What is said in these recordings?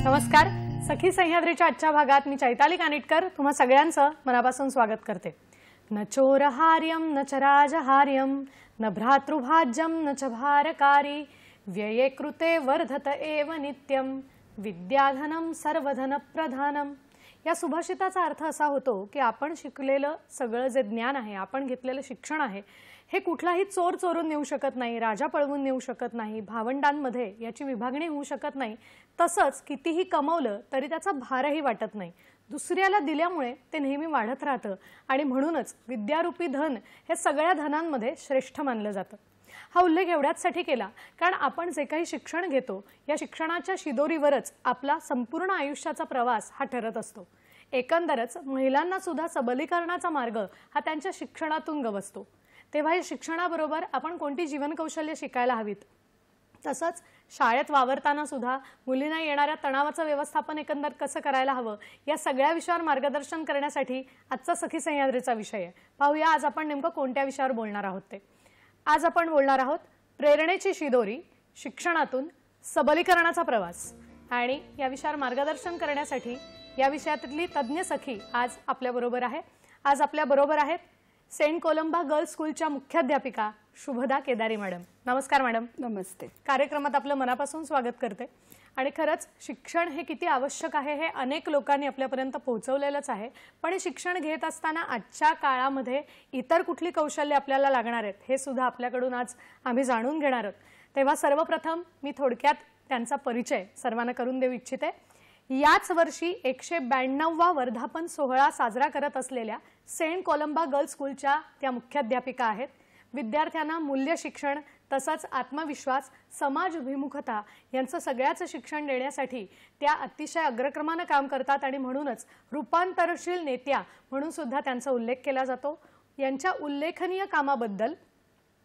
नमस्कार. सखी सह्याद्रीच्या आजच्या भागात मी चैताली कानिटकर तुम्हा सगळ्यांचं मनापासून स्वागत करते. न चोरहार्यम न च राजहार्यम न भ्रातृभाज्यम न च भारकारी व्यये कृते वर्धत एव नित्यम विद्याधनम सर्वधन प्रधानम. या सुभाषिताचा अर्थ असा होतो की आपण शिकलेलं सगळं जे ज्ञान आहे, आपण घेतलेलं शिक्षण आहे, हे कुठलाही चोर चोरून नेऊ शकत नाही, राजा पळवून नेऊ शकत नाही, भावंडांमध्ये याची विभागणी होऊ शकत नाही. तसंच कितीही कमवलं तरी त्याचा भारही वाटत नाही. दुसऱ्याला दिल्यामुळे ते नेहमी वाढत राहतं आणि म्हणूनच विद्यारूपी धन हे सगळ्या धनांमध्ये श्रेष्ठ मानलं जातं. हा उल्लेख एवढ्याचसाठी केला कारण आपण जे काही शिक्षण घेतो या शिक्षणाच्या शिदोरीवरच आपला संपूर्ण आयुष्याचा प्रवास हा ठरत असतो. एकंदरच महिलांना सुद्धा सबलीकरणाचा मार्ग हा त्यांच्या शिक्षणातून गवसतो. तेव्हा या शिक्षणाबरोबर आपण कोणती जीवनकौशल्य शिकायला हवीत. तसंच शाळेत वावरताना सुद्धा मुलींना येणाऱ्या तणावाचं व्यवस्थापन एकंदर कसं करायला हवं या सगळ्या विषयावर मार्गदर्शन करण्यासाठी आजचा सखी सह्याद्रीचा विषय आहे. पाहूया आज आपण नेमकं कोणत्या विषयावर बोलणार आहोत ते. आज आपण बोलणार आहोत प्रेरणेची शिदोरी, शिक्षणातून सबलीकरणाचा प्रवास. आणि या विषयावर मार्गदर्शन करण्यासाठी या विषयातली तज्ज्ञ सखी आज आपल्याबरोबर आहे. आज आपल्याबरोबर आहेत सेंट कोलंबा गर्ल्स स्कूलच्या मुख्याध्यापिका शुभदा केदारी मॅडम. नमस्कार मॅडम. नमस्ते. कार्यक्रमात आपलं मनापासून स्वागत करते. आणि खरंच शिक्षण हे किती आवश्यक आहे हे अनेक लोकांनी आपल्यापर्यंत पोहोचवलेलंच आहे. पण शिक्षण घेत असताना आजच्या काळामध्ये इतर कुठली कौशल्य आपल्याला लागणार आहेत हे सुद्धा आपल्याकडून आज आम्ही जाणून घेणार आहोत. तेव्हा सर्वप्रथम मी थोडक्यात त्यांचा परिचय सर्वांना करून देऊ इच्छिते. याच वर्षी 192वा वर्धापन सोहळा साजरा करत असलेल्या सेंट कोलंबा गर्ल्स स्कूलच्या त्या मुख्याध्यापिका आहेत. विद्यार्थ्यांना मूल्य शिक्षण तसंच आत्मविश्वास, समाजभिमुखता यांचं सगळ्याचं शिक्षण देण्यासाठी त्या अतिशय अग्रक्रमानं काम करतात आणि म्हणूनच रूपांतरशील नेत्या म्हणून सुद्धा त्यांचा उल्लेख केला जातो. यांच्या उल्लेखनीय कामाबद्दल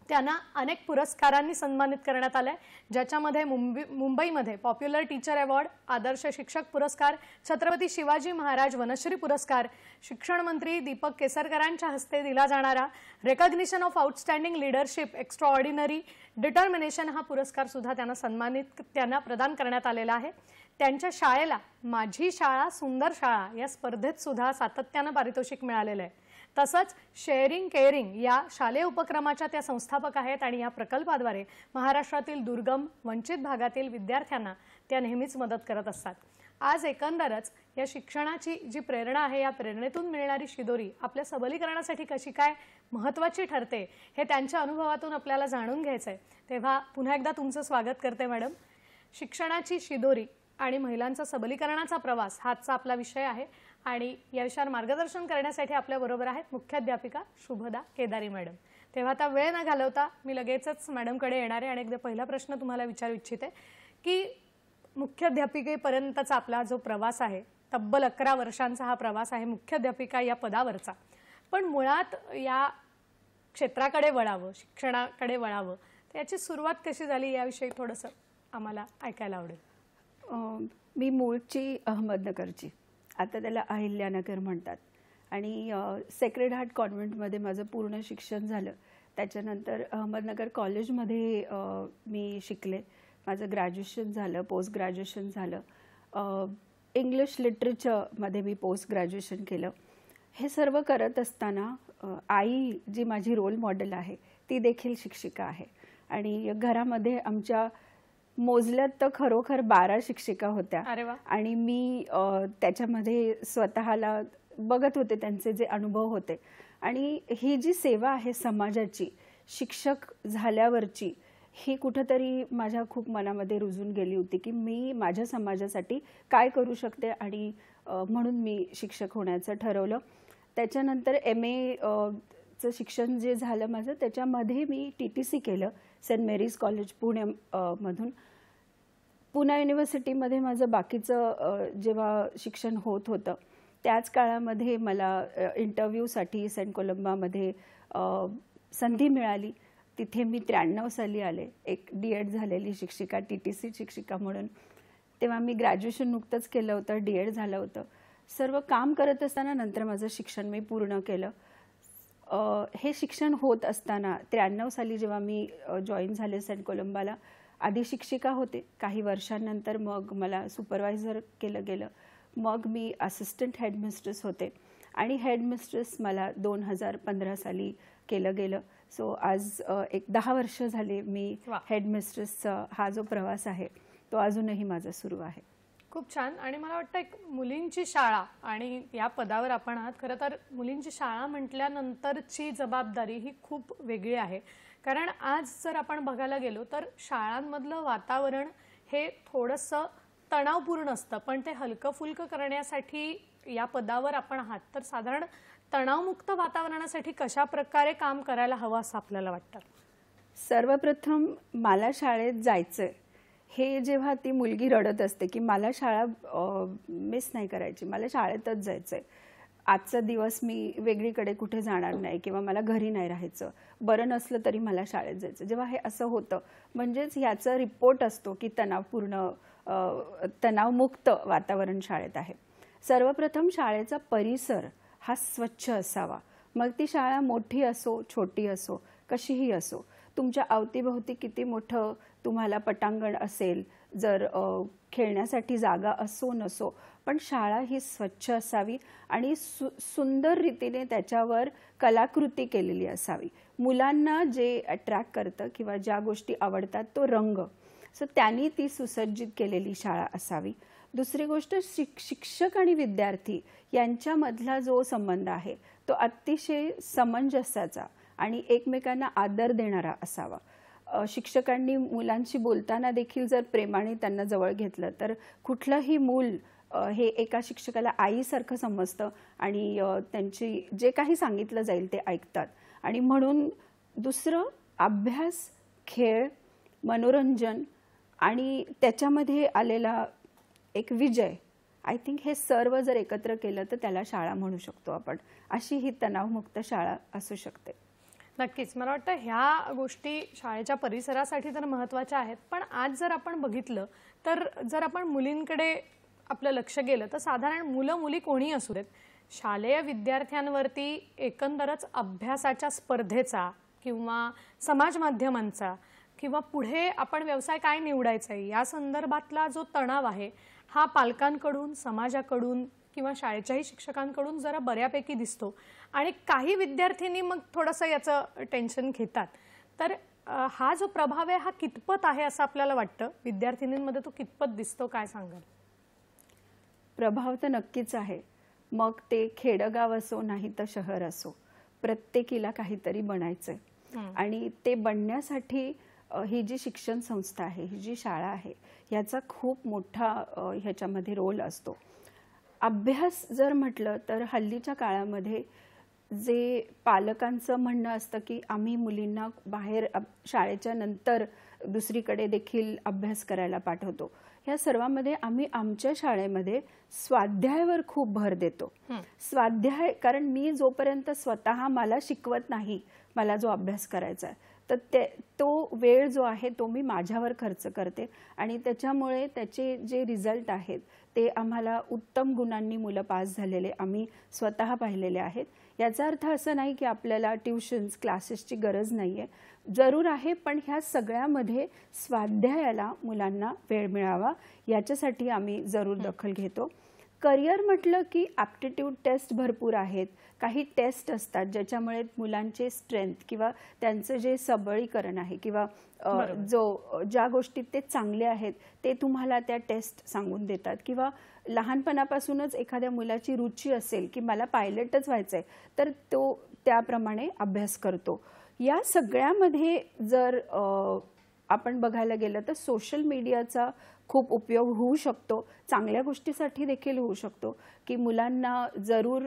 त्यांना अनेक पुरस्कारांनी सन्मानित करण्यात आले, ज्याच्यामध्ये मुंबईमध्ये पॉप्युलर टीचर अवॉर्ड, आदर्श शिक्षक पुरस्कार, छत्रपती शिवाजी महाराज वनश्री पुरस्कार, शिक्षण मंत्री दीपक केसरकरांच्या हस्ते दिला जाणारा recognition of outstanding leadership extraordinary determination हा पुरस्कार सुद्धा त्यांना प्रदान करण्यात आलेला आहे. त्यांच्या शाळेला माझी शाळा सुंदर शाळा या स्पर्धेत सुद्धा सातत्यानं पारितोषिक मिळालेलं आहे. तसंच शेअरिंग केअरिंग या शालेय उपक्रमाच्या त्या संस्थापक आहेत आणि या प्रकल्पाद्वारे महाराष्ट्रातील दुर्गम वंचित भागातील विद्यार्थ्यांना त्या नेहमीच मदत करत असतात. आज एकंदरच या शिक्षणाची जी प्रेरणा आहे या प्रेरणेतून मिळणारी शिदोरी आपल्या सबलीकरणासाठी कशी काय महत्त्वाची ठरते हे त्यांच्या अनुभवातून आपल्याला जाणून घ्यायचं आहे. तेव्हा पुन्हा एकदा तुमचं स्वागत करते मॅडम. शिक्षणाची शिदोरी आणि महिलांचा सबलीकरणाचा प्रवास हाचा आपला विषय आहे आणि या विषयावर मार्गदर्शन करण्यासाठी आपल्याबरोबर आहेत मुख्याध्यापिका शुभदा केदारी मॅडम. तेव्हा आता वेळ न घालवता मी लगेचच मॅडमकडे येणार आहे आणि एकदा पहिला प्रश्न तुम्हाला विचारू इच्छिते की मुख्याध्यापिकेपर्यंतचा आपला जो प्रवास आहे, तब्बल 11 वर्षांचा हा प्रवास आहे मुख्याध्यापिका या पदावरचा. पण मुळात या क्षेत्राकडे वळावं, शिक्षणाकडे वळावं, याची सुरुवात कशी झाली याविषयी थोडंसं आम्हाला ऐकायला आवडेल. मी मूळची अहमदनगरची, आता त्याला अहिल्यानगर म्हणतात. आणि सेक्रेड हार्ट कॉन्व्हेंटमध्ये माझं पूर्ण शिक्षण झालं. त्याच्यानंतर अहमदनगर कॉलेजमध्ये मी शिकले. माझं ग्रॅज्युएशन झालं, पोस्ट ग्रॅज्युएशन झालं. इंग्लिश लिटरेचरमध्ये मी पोस्ट ग्रॅज्युएशन केलं. हे सर्व करत असताना आई जी माझी रोल मॉडेल आहे ती देखील शिक्षिका आहे. आणि घरामध्ये आमच्या मोजल्यात तर खरोखर 12 शिक्षिका होत्या. आणि मी त्याच्यामध्ये स्वतःला बघत होते, त्यांचे जे अनुभव होते. आणि ही जी सेवा आहे समाजाची, शिक्षक झाल्यावरची, ही कुठंतरी माझ्या खूप मनामध्ये रुजून गेली होती की मी माझ्या समाजासाठी काय करू शकते. आणि म्हणून मी शिक्षक होण्याचं ठरवलं. त्याच्यानंतर MA चं शिक्षण जे झालं माझं, त्याच्यामध्ये मी TTC केलं सेंट मेरीज कॉलेज पुणे मधून. पुणे युनिव्हर्सिटीमध्ये माझं बाकीचं जेव्हा शिक्षण होत होतं त्याच काळामध्ये मला इंटरव्ह्यूसाठी सेंट कोलंबामध्ये संधी मिळाली. तिथे मी 93 साली आले, एक D.Ed झालेली शिक्षिका, TTC शिक्षिका म्हणून. तेव्हा मी ग्रॅज्युएशन नुकतंच केलं होतं, D.Ed झालं होतं. सर्व काम करत असताना नंतर माझं शिक्षण मी पूर्ण केलं. हे शिक्षण होत असताना 93 साली जेव्हा मी जॉईन झाले सेंट कोलंबाला, आधी शिक्षिका होते, काही वर्षांनंतर मग मला सुपरवायझर केलं गेलं, मग मी असिस्टंट हेडमिस्ट्रेस होते आणि हेडमिस्ट्रेस मला 2015 साली केलं गेलं. सो आज एक 10 वर्ष झाले मी वा. हेडमिस्ट्रेसचा हा जो प्रवास आहे तो अजूनही माझा सुरू आहे. खूप छान. आणि मला वाटतं एक मुलींची शाळा आणि या पदावर आपण आहात, खरं तर मुलींची शाळा म्हटल्यानंतरची जबाबदारी ही खूप वेगळी आहे. कारण आज जर आपण बघायला गेलो तर शाळांमधलं वातावरण हे थोडंसं तणावपूर्ण असतं, पण ते हलकं फुलकं करण्यासाठी या पदावर आपण आहात, तर साधारण तणावमुक्त वातावरणासाठी कशा प्रकारे काम करायला हवं असं आपल्याला वाटतं? सर्वप्रथम मला शाळेत जायचंय हे जेव्हा ती मुलगी रडत असते की मला शाळा मिस नाही करायची, मला शाळेतच जायचंय, आजचा दिवस मी वेगळीकडे कुठे जाणार नाही किंवा मला घरी नाही राहायचं, बरं नसलं तरी मला शाळेत जायचं, जेव्हा हे असं होतं म्हणजेच ह्याचा रिपोर्ट असतो की तणावमुक्त वातावरण शाळेत आहे. सर्वप्रथम शाळेचा परिसर हा स्वच्छ असावा. मग ती शाळा मोठी असो छोटी असो कशीही असो, तुमच्या अवतीभोवती किती मोठं तुम्हाला पटांगण असेल, जर खेळण्यासाठी जागा असो नसो, पण शाळा ही स्वच्छ असावी आणि सुंदर रीतीने त्याच्यावर कलाकृती केलेली असावी. मुलांना जे अट्रॅक्ट करतं किंवा ज्या गोष्टी आवडतात तो रंग, सो त्यांनी ती सुसज्जित केलेली शाळा असावी. दुसरी गोष्ट शिक्षक आणि विद्यार्थी यांच्यामधला जो संबंध आहे तो अतिशय समंजसाचा आणि एकमेकांना आदर देणारा असावा. शिक्षकांनी मुलांशी बोलताना देखील जर प्रेमाने त्यांना जवळ घेतलं तर कुठलंही मूल हे एका शिक्षकाला आईसारखं समजतं आणि त्यांची जे काही सांगितलं जाईल ते ऐकतात. आणि म्हणून दुसरं अभ्यास, खेळ, मनोरंजन आणि त्याच्यामध्ये आलेला एक विजय, आय थिंक हे सर्व जर एकत्र केलं तर त्याला शाळा म्हणू शकतो आपण. अशी ही तणावमुक्त शाळा असू शकते. नक्कीच. मला वाटतं ह्या गोष्टी शाळेच्या परिसरासाठी तर महत्त्वाच्या आहेत, पण आज जर आपण बघितलं तर जर आपण मुलींकडे आपलं लक्ष गेलं तर साधारण मुलं मुली कोणी असू देत, शालेय विद्यार्थ्यांवरती एकंदरच अभ्यासाच्या स्पर्धेचा किंवा समाज माध्यमांचा किंवा पुढे आपण व्यवसाय काय निवडायचा आहे या संदर्भातला जो तणाव आहे हा पालकांकडून, समाजाकडून किंवा शाळेच्याही शिक्षकांकडून जरा बऱ्यापैकी दिसतो आणि काही विद्यार्थ्यांनी मग थोडंसं याचं टेन्शन घेतात. तर हा जो प्रभाव आहे हा कितपत आहे असं आपल्याला वाटतं, विद्यार्थिनींमध्ये तो कितपत दिसतो, काय सांगाल? प्रभाव तर नक्कीच आहे. मग ते खेडगाव असो नाही तर शहर असो, प्रत्येकीला काहीतरी बनायचंय आणि ते बनण्यासाठी ही जी शिक्षण संस्था आहे, ही जी शाळा आहे, ह्याचा खूप मोठा ह्याच्यामध्ये रोल असतो. अभ्यास जर म्हटलं तर हल्लीच्या काळामध्ये जे पालकांचं म्हणणं असतं की आम्ही मुलींना बाहेर शाळेच्या नंतर दुसरीकडे देखील अभ्यास करायला पाठवतो, ह्या सर्वांमध्ये आम्ही आमच्या शाळेमध्ये स्वाध्यायावर खूप भर देतो. स्वाध्याय, कारण मी जोपर्यंत स्वतः मला शिकवत नाही मला जो अभ्यास करायचा आहे तर तो वेळ जो आहे तो मी माझ्यावर खर्च करते आणि त्याच्यामुळे त्याचे जे रिझल्ट आहेत ते आम्हाला उत्तम गुणांनी मुलं पास झालेले आम्ही स्वतः पाहिलेले आहेत. याचा अर्थ असं नाही की आपल्याला ट्युशन्स, क्लासेसची गरज नाही आहे, जरूर आहे, पण ह्या सगळ्यामध्ये स्वाध्यायाला मुलांना वेळ मिळावा याच्यासाठी आम्ही जरूर दखल घेतो. करिअर म्हटलं की ॲप्टिट्यूड टेस्ट भरपूर आहेत, काही टेस्ट असतात ज्याच्यामुळे मुलांचे स्ट्रेंथ किंवा त्यांचं जे सबळीकरण आहे किंवा ज्या गोष्टीत ते चांगले आहेत ते तुम्हाला त्या टेस्ट सांगून देतात. किंवा लहानपणापासूनच एखाद्या मुलाची रुची असेल की मला पायलटच व्हायचंय तर तो त्याप्रमाणे अभ्यास करतो. या सगळ्यामध्ये जर आपण बघायला गेलं तर सोशल मीडियाचा खूप उपयोग होऊ शकतो, चांगल्या गोष्टीसाठी देखील होऊ शकतो की मुलांना जरूर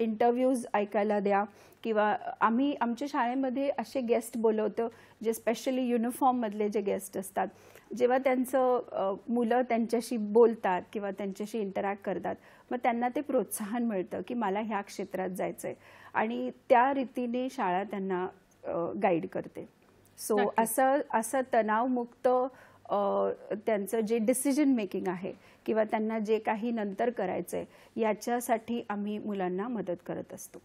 इंटरव्ह्यूज ऐकायला द्या किंवा आम्ही आमच्या शाळेमध्ये असे गेस्ट बोलवतो जे स्पेशली युनिफॉर्ममधले जे गेस्ट असतात, जेव्हा त्यांचं मुलं त्यांच्याशी बोलतात किंवा त्यांच्याशी इंटरॅक्ट करतात मग त्यांना ते प्रोत्साहन मिळतं की मला ह्या क्षेत्रात जायचं आहे आणि त्या रीतीने शाळा त्यांना गाईड करते. सो असं तणावमुक्त त्यांचं जे डिसिजन मेकिंग आहे किंवा त्यांना जे काही नंतर करायचं आहे याच्यासाठी आम्ही मुलांना मदत करत असतो.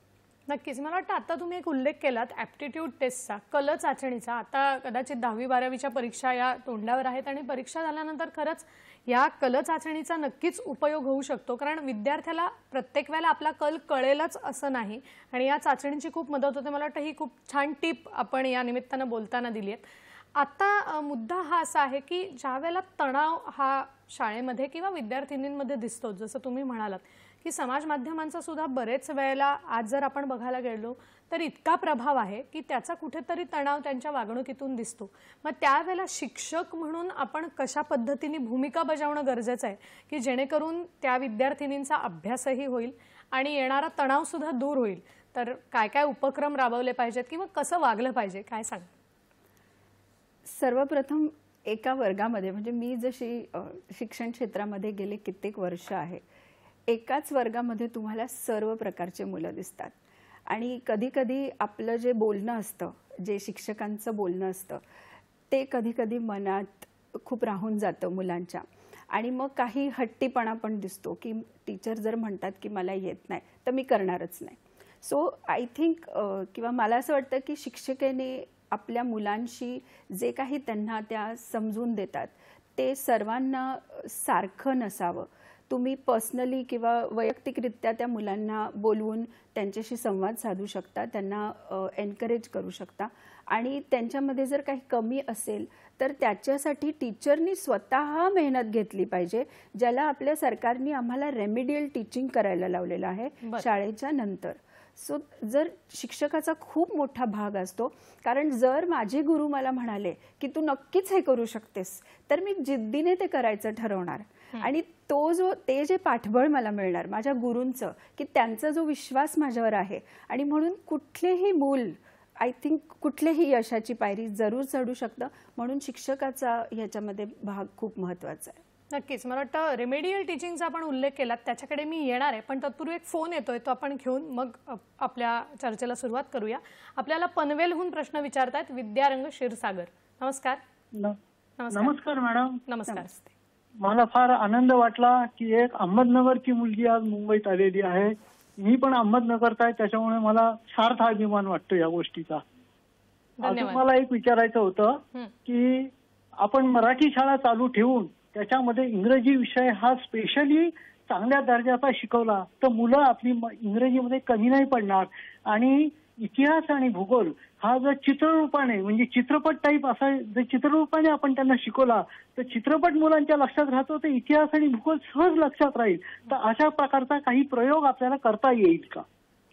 नक्कीच. मला वाटतं आता तुम्ही एक उल्लेख केलात ॲप्टिट्यूड टेस्टचा, कल चाचणीचा. आता कदाचित 10वी-12वीच्या परीक्षा या तोंडावर आहेत आणि परीक्षा झाल्यानंतर खरंच या कल चाचणीचा नक्कीच उपयोग होऊ शकतो, कारण विद्यार्थ्याला प्रत्येक वेळेला आपला कल कळेलच असं नाही आणि या चाचणीची खूप मदत होते. मला वाटतं ही खूप छान टिप आपण या निमित्तानं बोलताना दिली आहे. आता मुद्दा हा असा आहे की ज्या वेळेला तणाव हा शाळेमध्ये किंवा विद्यार्थिनींमध्ये दिसतो, जसं तुम्ही म्हणालात की समाज माध्यमांचा सुद्धा बरेच वेळेला आज जर आपण बघायला गेलो तर इतका प्रभाव आहे की त्याचा कुठेतरी तणाव त्यांच्या वागणुकीतून दिसतो. मग त्यावेळेला शिक्षक म्हणून आपण कशा पद्धतीने भूमिका बजावणं गरजेचं आहे की जेणेकरून त्या विद्यार्थिनींचा अभ्यासही होईल आणि येणारा तणाव सुद्धा दूर होईल. तर काय काय उपक्रम राबवले पाहिजेत किंवा कसं वागलं पाहिजे, काय सांग? सर्वप्रथम एका वर्गामध्ये, म्हणजे मी जशी शिक्षण क्षेत्रामध्ये गेले कित्येक वर्ष आहे, एकाच वर्गामध्ये तुम्हाला सर्व प्रकारचे मुलं दिसतात आणि कधी-कधी आपलं जे बोलणं असतं, जे शिक्षकांचं बोलणं असतं, ते कधी-कधी मनात खूप राहून जातं मुलांच्या आणि मग काही हट्टीपणा पण दिसतो की टीचर जर म्हणतात की मला येत नाही तर मी करणारच नाही. सो आय थिंक किंवा मला असं वाटतं की शिक्षकाने आपल्या मुलांशी जे काही त्यांना त्या समजून देतात ते सर्वांना सारखं नसावं. तुम्ही पर्सनली किंवा वैयक्तिकरित्या त्या मुलांना बोलवून त्यांच्याशी संवाद साधू शकता, त्यांना एनकरेज करू शकता आणि त्यांच्यामध्ये जर काही कमी असेल तर त्याच्यासाठी टीचरनी स्वतः मेहनत घेतली पाहिजे, ज्याला आपल्या सरकारने आम्हाला रेमेडियल टीचिंग करायला लावलेलं आहे शाळेच्या नंतर. सो जर शिक्षकाचा खूप मोठा भाग असतो, कारण जर माझे गुरु मला म्हणाले की तू नक्कीच हे करू शकतेस तर मी जिद्दीने ते करायचं ठरवणार आणि ते जे पाठबळ मला मिळणार माझ्या गुरूंचं, की त्यांचा जो विश्वास माझ्यावर आहे आणि म्हणून कुठलेही मूल आय थिंक कुठलेही यशाची पायरी जरूर चढू शकतं. म्हणून शिक्षकाचा ह्याच्यामध्ये भाग खूप महत्त्वाचा आहे. नक्कीच. मला वाटतं रेमेडियल टीचिंगचा आपण उल्लेख केला, त्याच्याकडे मी येणार आहे, पण तत्पूर्वी एक फोन येतोय, तो आपण घेऊन मग आपल्या चर्चेला सुरुवात करूया. आपल्याला पनवेलहून प्रश्न विचारतायत विद्यारंग क्षीरसागर. नमस्कार. नमस्कार मॅडम. नमस्कार. मला फार आनंद वाटला की एक अहमदनगरची मुलगी आज मुंबईत आलेली आहे. मी पण अहमदनगरचा आहे, त्याच्यामुळे मला सार्थ अभिमान वाटतो या गोष्टीचा. अजून मला एक विचारायचं होतं की आपण मराठी शाळा चालू ठेवून त्याच्यामध्ये इंग्रजी विषय हा स्पेशली चांगल्या दर्जाचा शिकवला तर मुलं आपली इंग्रजीमध्ये कमी नाही पडणार आणि इतिहास आणि भूगोल हा जर चित्ररूपाने म्हणजे चित्रपट टाईप असा जर चित्ररूपाने आपण त्यांना शिकवला तर चित्रपट मुलांच्या लक्षात राहतो, तर इतिहास आणि भूगोल सहज लक्षात राहील. तर अशा प्रकारचा काही प्रयोग आपल्याला करता येईल का?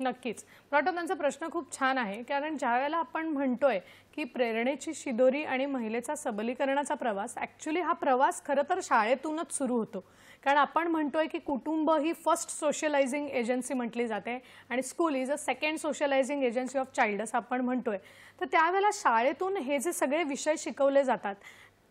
नक्कीच. वाटतं त्यांचा प्रश्न खूप छान आहे, कारण ज्या वेळेला आपण म्हणतोय की प्रेरणेची शिदोरी आणि महिलेचा सबलीकरणाचा प्रवास, ॲक्च्युली हा प्रवास खरं तर शाळेतूनच सुरू होतो. कारण आपण म्हणतोय की कुटुंब ही फर्स्ट सोशलायझिंग एजन्सी म्हटली जाते आणि school is a second socialising agency of child असं आपण म्हणतोय. तर त्यावेळेला शाळेतून हे जे सगळे विषय शिकवले जातात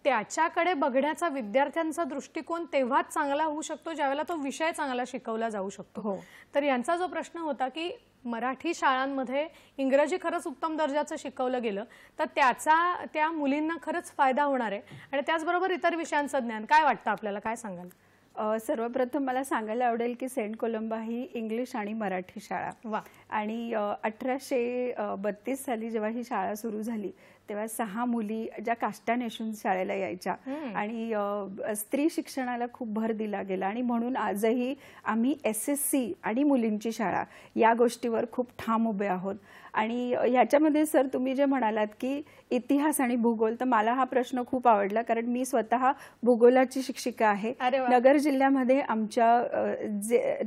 त्याच्याकडे बघण्याचा विद्यार्थ्यांचा दृष्टिकोन तेव्हाच चांगला होऊ शकतो ज्यावेळेला तो विषय चांगला शिकवला जाऊ शकतो. तर यांचा जो प्रश्न होता की मराठी शाळांमध्ये इंग्रजी खरंच उत्तम दर्जाचं शिकवलं गेलं तर त्याचा त्या मुलींना खरंच फायदा होणार आहे आणि त्याचबरोबर इतर विषयांचं ज्ञान, काय वाटतं आपल्याला, काय सांगाल? सर्वप्रथम मला सांगायला आवडेल की सेंट कोलंबा ही इंग्लिश आणि मराठी शाळा आणि 1832 साली जेव्हा ही शाळा सुरू झाली तेव्हा 6 मुली ज्या काष्टा नेसून शाळेला यायच्या आणि स्त्री शिक्षणाला खूप भर दिला गेला आणि म्हणून आजही आम्ही SSC आणि मुलींची शाळा या गोष्टीवर खूप ठाम उभे आहोत. आणि ह्याच्यामध्ये सर तुम्ही जे म्हणालात की इतिहास आणि भूगोल, तर मला हा प्रश्न खूप आवडला कारण मी स्वतः भूगोलाची शिक्षिका आहे. नगर जिल्ह्यामध्ये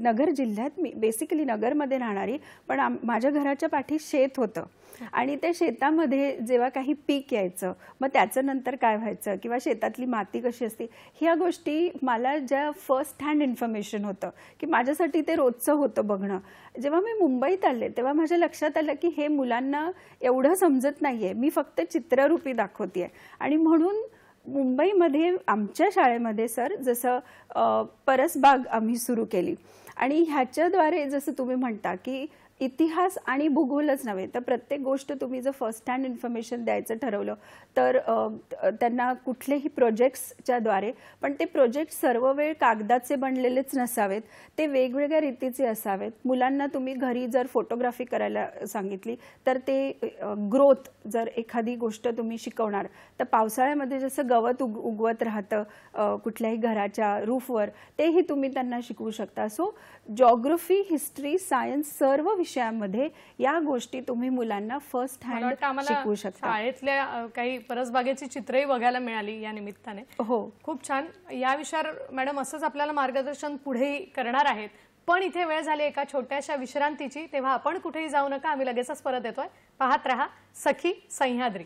नगर जिल्ह्यात मी बेसिकली नगरमध्ये राहणारी, पण माझ्या घराच्या पाठी शेत होतं आणि त्या शेतामध्ये जेव्हा काही पीक यायचं मग त्याचं नंतर काय व्हायचं किंवा शेतातली माती कशी असते ह्या गोष्टी मला ज्या फर्स्ट हँड इन्फॉर्मेशन होतं की माझ्यासाठी ते रोजचं होतं बघणं. जेव्हा मी मुंबईत आले तेव्हा माझ्या लक्षात आलं की हे मुलांना एवढं समजत नाहीये, मी फक्त चित्ररूपी दाखवतेय. आणि म्हणून मुंबईमध्ये आमच्या शाळेमध्ये सर जसं परसबाग आम्ही सुरू केली आणि ह्याच्याद्वारे जसं तुम्ही म्हणता की इतिहास आणि भूगोलच नव्हे तर प्रत्येक गोष्ट तुम्ही जर फर्स्ट हँड इन्फॉर्मेशन द्यायचं ठरवलं तर त्यांना कुठलेही प्रोजेक्ट्सच्या द्वारे, पण ते प्रोजेक्ट सर्व वेळ कागदाचे बनलेलेच नसावेत, ते वेगवेगळ्या रीतीचे असावेत. मुलांना तुम्ही घरी जर फोटोग्राफी करायला सांगितली तर ते ग्रोथ, जर एखादी गोष्ट तुम्ही शिकवणार तर पावसाळ्यामध्ये जसं गवत उगवत राहतं कुठल्याही घराच्या रूफवर, तेही तुम्ही त्यांना शिकवू शकता. सो जॉग्रफी, हिस्ट्री, सायन्स सर्व विषयामध्ये या गोष्टी तुम्ही मुलांना फर्स्ट हँड शिकवू शकता. शाळेतल्या काही परसबागेची चित्रही बघायला मिळाली या निमित्ताने. हो, खूप छान. या विषयावर मॅडम असंच आपल्याला मार्गदर्शन पुढेही करणार आहेत. पण इथे वेळ झाली एका छोट्याशा विश्रांतीची, तेव्हा आपण कुठेही जाऊ नका, आम्ही लगेचच परत येतोय. पाहत रहा सखी सह्याद्री.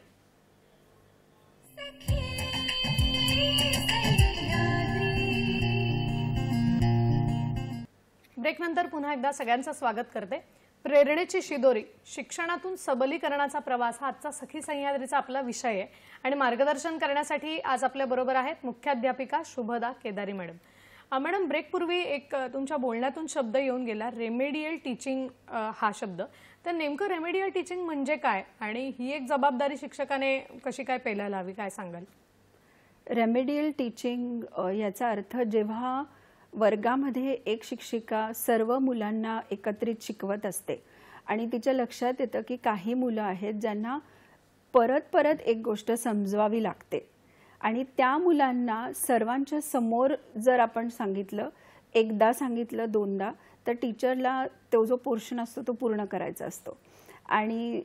ब्रेक नंतर पुन्हा एकदा सगळ्यांचं स्वागत करते. प्रेरणेची शिदोरी, शिक्षणातून सबलीकरणाचा प्रवास हा आजचा सखी सह्याद्रीचा आपला विषय आहे. आणि मार्गदर्शन करण्यासाठी आज आपल्या बरोबर आहेत मुख्याध्यापिका शुभदा केदारी मॅडम. मॅडम, ब्रेकपूर्वी एक तुमच्या बोलण्यातून शब्द येऊन गेला, रेमेडियल टीचिंग हा शब्द. तर नेमकं रेमेडियल टीचिंग म्हणजे काय आणि ही एक जबाबदारी शिक्षकाने कशी काय पेलायला हवी, काय सांगाल? रेमेडियल टीचिंग याचा अर्थ जेव्हा वर्गामध्ये एक शिक्षिका सर्व मुलांना एकत्रित शिकवत असते आणि तिच्या लक्षात येतं की काही मुलं आहेत ज्यांना परत परत एक गोष्ट समजवावी लागते आणि त्या मुलांना सर्वांच्या समोर जर आपण सांगितलं, एकदा सांगितलं, दोनदा, तर टीचरला तो जो पोर्शन असतो तो पूर्ण करायचा असतो. आणि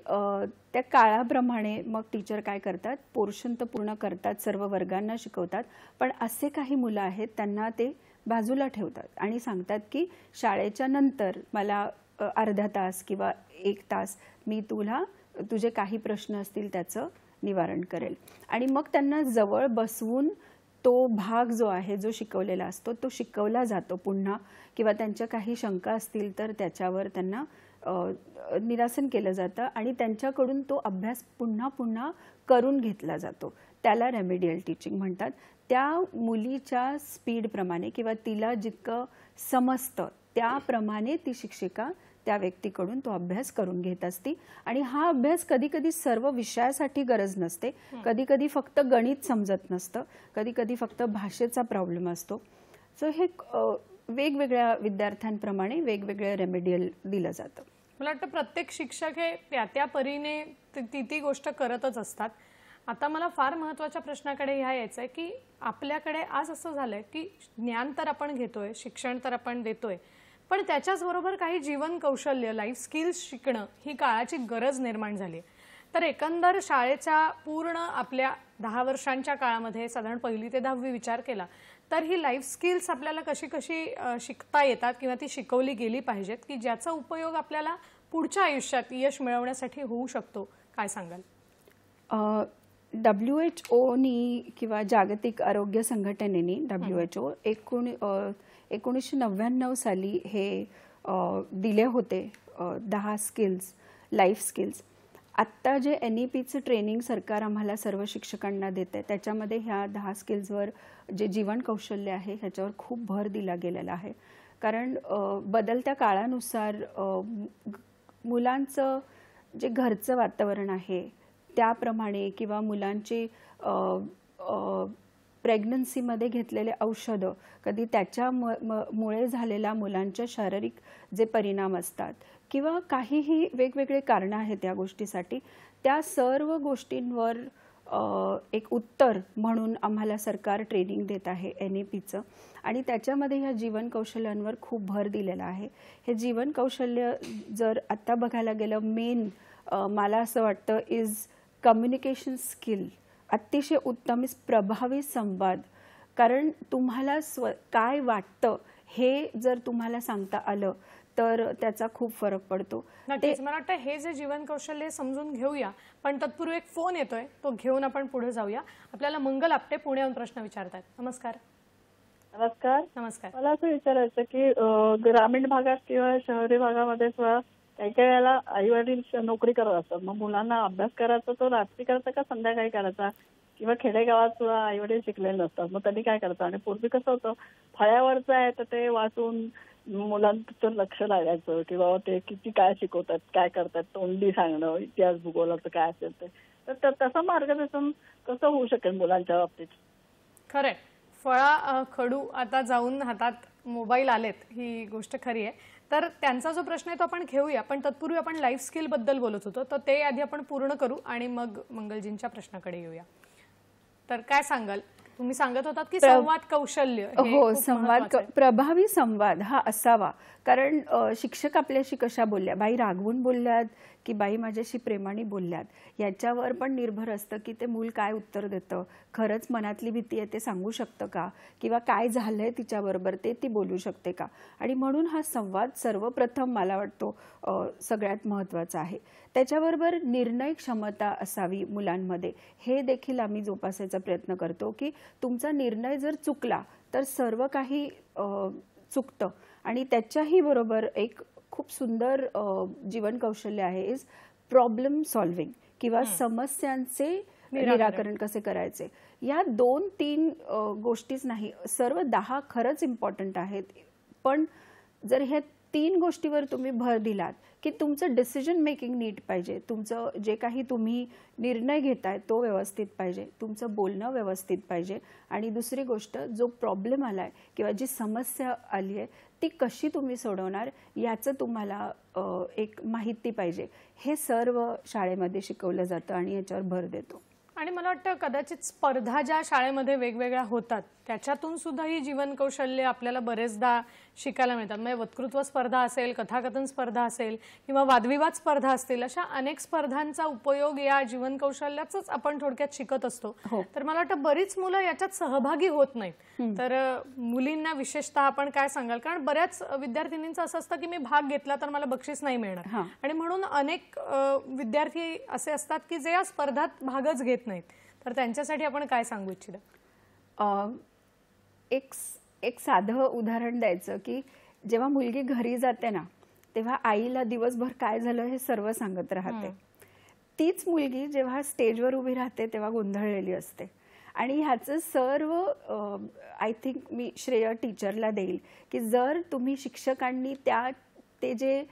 त्या काळाप्रमाणे मग टीचर काय करतात, पोर्शन तर पूर्ण करतात, सर्व वर्गांना शिकवतात, पण असे काही मुलं आहेत त्यांना ते बाजूला ठेवतात आणि सांगतात की शाळेच्या नंतर मला अर्धा तास किंवा 1 तास मी तुझे काही प्रश्न असतील त्याचं निवारण करेल. आणि मग त्यांना जवळ बसवून तो भाग जो आहे, जो शिकवलेला असतो, तो शिकवला जातो पुन्हा, किंवा त्यांच्या काही शंका असतील तर त्याच्यावर त्यांना निरासन केलं जातं आणि त्यांच्याकडून तो अभ्यास पुन्हा पुन्हा करून घेतला जातो. त्याला रेमेडियल टीचिंग म्हणतात. त्या मुलीच्या स्पीडप्रमाणे किंवा तिला जितकं समजतं त्याप्रमाणे ती शिक्षिका त्या व्यक्तीकडून तो अभ्यास करून घेत असते. आणि हा अभ्यास कधी कधी सर्व विषयासाठी गरज नसते, कधी कधी फक्त गणित समजत नसतं, कधी कधी फक्त भाषेचा प्रॉब्लेम असतो. सो हे वेगवेगळ्या विद्यार्थ्यांप्रमाणे वेगवेगळं रेमेडियल दिलं जातं. मला वाटतं प्रत्येक शिक्षक हे त्या परीने ती गोष्ट करतच असतात. आता मला फार महत्त्वाच्या प्रश्नाकडे यायचं आहे की आपल्याकडे आज असं झालंय की ज्ञान तर आपण घेतोय, शिक्षण तर आपण देतोय, पण त्याच्याचबरोबर काही जीवन कौशल्य, लाईफ स्किल्स शिकणं ही काळाची गरज निर्माण झाली आहे. तर एकंदर शाळेच्या पूर्ण आपल्या 10 वर्षांच्या काळामध्ये साधारण 1ली ते 10वी विचार केला तर ही लाईफ स्किल्स आपल्याला कशी कशी शिकता येतात किंवा ती शिकवली गेली पाहिजेत की ज्याचा उपयोग आपल्याला पुढच्या आयुष्यात यश मिळवण्यासाठी होऊ शकतो, काय सांगाल? WHO किंवा जागतिक आरोग्य संघटनेने WHO 1999 साली हे दिले होते 10 स्किल्स, लाईफ स्किल्स. आत्ता जे NEPचं ट्रेनिंग सरकार आम्हाला सर्व शिक्षकांना देते त्याच्यामध्ये ह्या 10 स्किल्सवर जे जीवन कौशल्य आहे ह्याच्यावर खूप भर दिला गेलेला आहे. कारण बदलत्या काळानुसार मुलांचं जे घरचं वातावरण आहे त्याप्रमाणे किंवा मुलांची प्रेग्नन्सीमध्ये घेतलेले औषधं, कधी त्याच्यामुळे झालेला मुलांच्या शारीरिक जे परिणाम असतात किंवा काहीही वेगवेगळे कारणं आहेत या गोष्टीसाठी, त्या सर्व गोष्टींवर एक उत्तर म्हणून आम्हाला सरकार ट्रेनिंग देत आहे NEPचं. आणि त्याच्यामध्ये ह्या जीवन कौशल्यांवर खूप भर दिलेला आहे. हे जीवन कौशल्य जर आत्ता बघायला गेलं, मेन मला असं वाटतं इज कम्युनिकेशन स्किल. अतिशय उत्तम, प्रभावी संवाद. कारण तुम्हाला काय वाटतं हे जर तुम्हाला सांगता आलं तर त्याचा खूप फरक पडतो. नक्कीच. मला वाटतं हे जे जीवन कौशल्य समजून घेऊया, पण तत्पूर्वी एक फोन येतोय, तो घेऊन आपण पुढे जाऊया. आपल्याला मंगल आपटे पुण्याहून प्रश्न विचारतात. नमस्कार. नमस्कार. नमस्कार. मला असं विचारायचं की ग्रामीण भागात किंवा शहरी भागामध्ये सुद्धा काही काही वेळेला आई वडील नोकरी करत असतात, मग मुलांना अभ्यास करायचा तो रात्री करायचा का संध्याकाळी करायचा किंवा खेडेगावात सुद्धा आई वडील शिकलेले नसतात. मग त्यांनी काय करतात, आणि पूर्वी कसं होतं, फळ्यावरचं आहे तर ते वाचून मुलांचं लक्ष लागायचं, किंवा ते किती काय शिकवतात, काय करतात, तोंडी सांगणं, इतिहास भूगोलाचं काय असेल ते. तर तसं मार्गदर्शन कसं होऊ शकेल मुलांच्या बाबतीत? खरंय, फळा खडू आता जाऊन हातात मोबाईल आलेत, ही गोष्ट खरी आहे. तर त्यांचा जो प्रश्न आहे तो आपण घेऊया, पण तत्पूर्वी आपण लाईफ स्किल बद्दल बोलत होतो, तर ते आधी आपण पूर्ण करू आणि मग मंगलजींच्या प्रश्नाकडे येऊया. तर काय सांगाल, तुम्ही सांगत होतात की संवाद कौशल्य हे हो, खूप संवाद महत्त्वाचं आहे. प्रभावी संवाद हा असावा. कारण शिक्षक आपल्याशी कशा बोलल्या, बाई रागवून बोलल्यात की बाई माझ्याशी प्रेमाने बोलल्यात, याच्यावर पण निर्भर असतं की ते मूल काय उत्तर देतं, खरंच मनातली भीती आहे ते सांगू शकतं का, किंवा काय झालंय तिच्याबरोबर ते ती बोलू शकते का. आणि म्हणून हा संवाद सर्वप्रथम मला वाटतो सगळ्यात महत्त्वाचा आहे. त्याच्याबरोबर निर्णय क्षमता असावी मुलांमध्ये, हे देखील आम्ही जोपासायचा प्रयत्न करतो की तुमचा निर्णय जर चुकला तर सर्व काही चुकतं. आणि त्याच्याही बरोबर एक खूप सुंदर जीवन कौशल्य आहे इज प्रॉब्लेम सॉल्व्हिंग, किंवा समस्यांचे निराकरण कसे करायचे. या 2-3 गोष्टीच नाही, सर्व 10 खरंच इम्पॉर्टंट आहेत. पण जर ह्या 3 गोष्टीवर तुम्ही भर दिलात की तुमचं डिसिजन मेकिंग नीट पाहिजे, तुमचं जे काही तुम्ही निर्णय घेताय तो व्यवस्थित पाहिजे, तुमचं बोलणं व्यवस्थित पाहिजे, आणि दुसरी गोष्ट जो प्रॉब्लेम आलाय किंवा जी समस्या आली आहे ती कशी तुम्ही सोडवणार याचं तुम्हाला एक माहिती पाहिजे. हे सर्व शाळेमध्ये शिकवलं जातं आणि याच्यावर भर देतो. आणि मला वाटतं कदाचित स्पर्धा ज्या शाळेमध्ये वेगवेगळ्या होतात त्याच्यातून सुद्धा ही जीवन कौशल्य आपल्याला बरेचदा शिकायला मिळतात. म्हणजे वक्तृत्व स्पर्धा असेल, कथाकथन स्पर्धा असेल किंवा वादविवाद स्पर्धा असतील, अशा अनेक स्पर्धांचा उपयोग या जीवन कौशल्याचाच आपण थोडक्यात शिकत असतो. तर मला वाटतं बरीच मुलं याच्यात सहभागी होत नाहीत. तर मुलींना विशेषतः आपण काय सांगाल, कारण बऱ्याच विद्यार्थिनींचं असं असतं की मी भाग घेतला तर मला बक्षीस नाही मिळणार, आणि म्हणून अनेक विद्यार्थी असे असतात की जे या स्पर्धात भागच घेत नाहीत. तर त्यांच्यासाठी आपण काय सांगू इच्छिता? एक साधं उदाहरण द्यायचं की जेव्हा मुलगी घरी जाते ना तेव्हा आईला दिवसभर काय झालं हे सर्व सांगत राहते. तीच मुलगी जेव्हा स्टेजवर उभी राहते तेव्हा गोंधळलेली असते. आणि ह्याचं सर्व आय थिंक मी श्रेय टीचरला देईल की जर तुम्ही शिक्षकांनी ते जे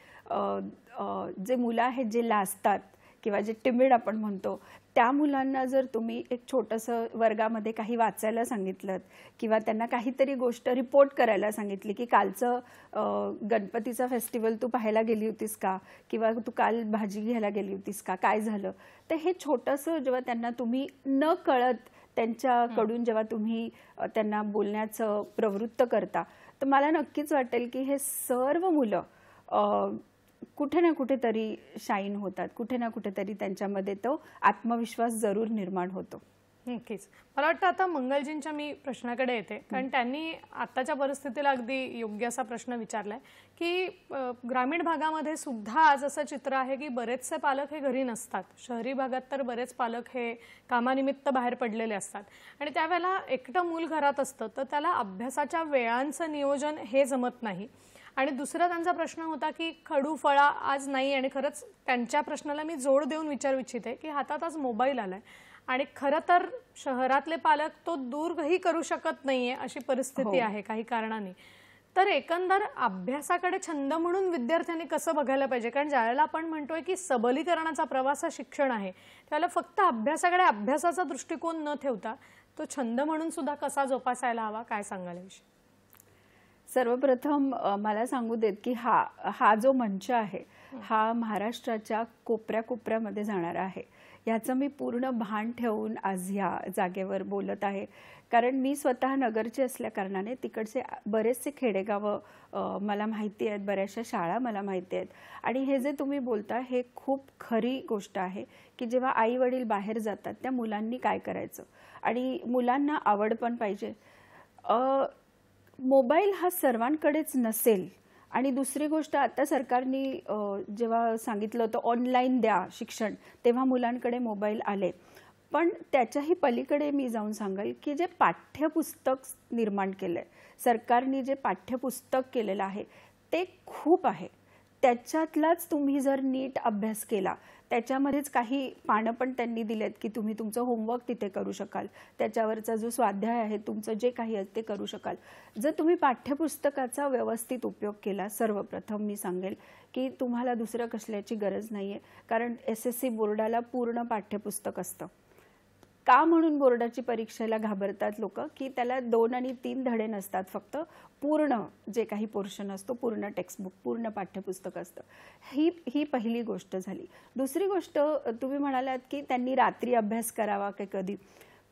मुलं आहेत जे लाजतात किंवा जे टिमिड आपण म्हणतो त्या मुलांना जर तुम्ही एक छोटंसं वर्गामध्ये काही वाचायला सांगितलं किंवा त्यांना काहीतरी गोष्ट रिपोर्ट करायला सांगितली की कालचं गणपतीचा फेस्टिवल तू पाहायला गेली होतीस का, किंवा तू काल भाजी घ्यायला गेली होतीस का, काय झालं, तर हे छोटंसं जेव्हा त्यांना तुम्ही न कळत त्यांच्याकडून जेव्हा तुम्ही त्यांना बोलण्याचं प्रवृत्त करता तर मला नक्कीच वाटेल की हे सर्व मुलं कुठे ना कुठेतरी शाईन होतात, कुठे ना कुठेतरी त्यांच्यामध्ये तो आत्मविश्वास जरूर निर्माण होतो. नक्कीच. मला वाटतं आता मंगलजींच्या मी प्रश्नाकडे येते, कारण त्यांनी आताच्या परिस्थितीला अगदी योग्य असा प्रश्न विचारलाय की ग्रामीण भागामध्ये सुद्धा आज असं चित्र आहे की बरेचसे पालक हे घरी नसतात. शहरी भागात तर बरेच पालक हे कामानिमित्त बाहेर पडलेले असतात आणि त्यावेळेला एकटं मूल घरात असतं तर त्याला अभ्यासाच्या वेळांचं नियोजन हे जमत नाही. आणि दुसरा त्यांचा प्रश्न होता की खडू फळा आज नाही, आणि खरंच त्यांच्या प्रश्नाला मी जोड देऊन विचारू इच्छिते की हातात आज मोबाईल आलाय आणि खरं तर शहरातले पालक तो दूरही करू शकत नाहीये अशी परिस्थिती आहे काही कारणाने. तर एकंदर अभ्यासाकडे छंद म्हणून विद्यार्थ्यांनी कसं बघायला पाहिजे, कारण ज्यावेळेला आपण म्हणतोय की सबलीकरणाचा प्रवास हा शिक्षण आहे त्यावेळेला फक्त अभ्यासाकडे अभ्यासाचा दृष्टिकोन न ठेवता तो छंद म्हणून सुद्धा कसा जोपासायला हवा, काय सांगाल याविषयी? सर्वप्रथम मला सांगू देत की हा जो मंच आहे हा महाराष्ट्राच्या कोपऱ्या कोपऱ्यामध्ये जाणार आहे, याचं मी पूर्ण भान ठेवून आज ह्या जागेवर बोलत आहे. कारण मी स्वतः नगरची असल्या कारणाने तिकडचे बरेचसे खेडेगावं मला माहिती आहेत, बऱ्याचशा शाळा मला माहिती आहेत. आणि हे जे तुम्ही बोलता हे खूप खरी गोष्ट आहे की जेव्हा आई वडील बाहेर जातात त्या मुलांनी काय करायचं, आणि मुलांना आवड पण पाहिजे. मोबाईल हा सर्वांकडेच नसेल. आणि दुसरी गोष्ट आता सरकारने जेव्हा सांगितलं होतं ऑनलाईन द्या शिक्षण तेव्हा मुलांकडे मोबाईल आले, पण त्याच्याही पलीकडे मी जाऊन सांगेल की जे पाठ्यपुस्तक निर्माण केलं आहे सरकारने, जे पाठ्यपुस्तक केलेलं आहे ते खूप आहे. त्याच्यातलाच तुम्ही जर नीट अभ्यास केला, त्याच्यामध्येच काही पानं पण त्यांनी दिलेत की तुम्ही तुमचं होमवर्क तिथे करू शकाल, त्याच्यावरचा जो स्वाध्याय आहे तुमचं जे काही आहे ते करू शकाल. जर तुम्ही पाठ्यपुस्तकाचा व्यवस्थित उपयोग केला, सर्वप्रथम मी सांगेल की तुम्हाला दुसरं कसल्याची गरज नाही आहे. कारण SSC बोर्डाला पूर्ण पाठ्यपुस्तक असतं. का म्हणून बोर्डाची परीक्षेला घाबरतात लोक, की त्याला 2 आणि 3 धडे नसतात, फक्त पूर्ण जे काही पोर्शन असतो, पूर्ण टेक्स्टबुक, पूर्ण पाठ्यपुस्तक असतं. ही पहिली गोष्ट झाली. दुसरी गोष्ट, तुम्ही म्हणालात की त्यांनी रात्री अभ्यास करावा की कधी.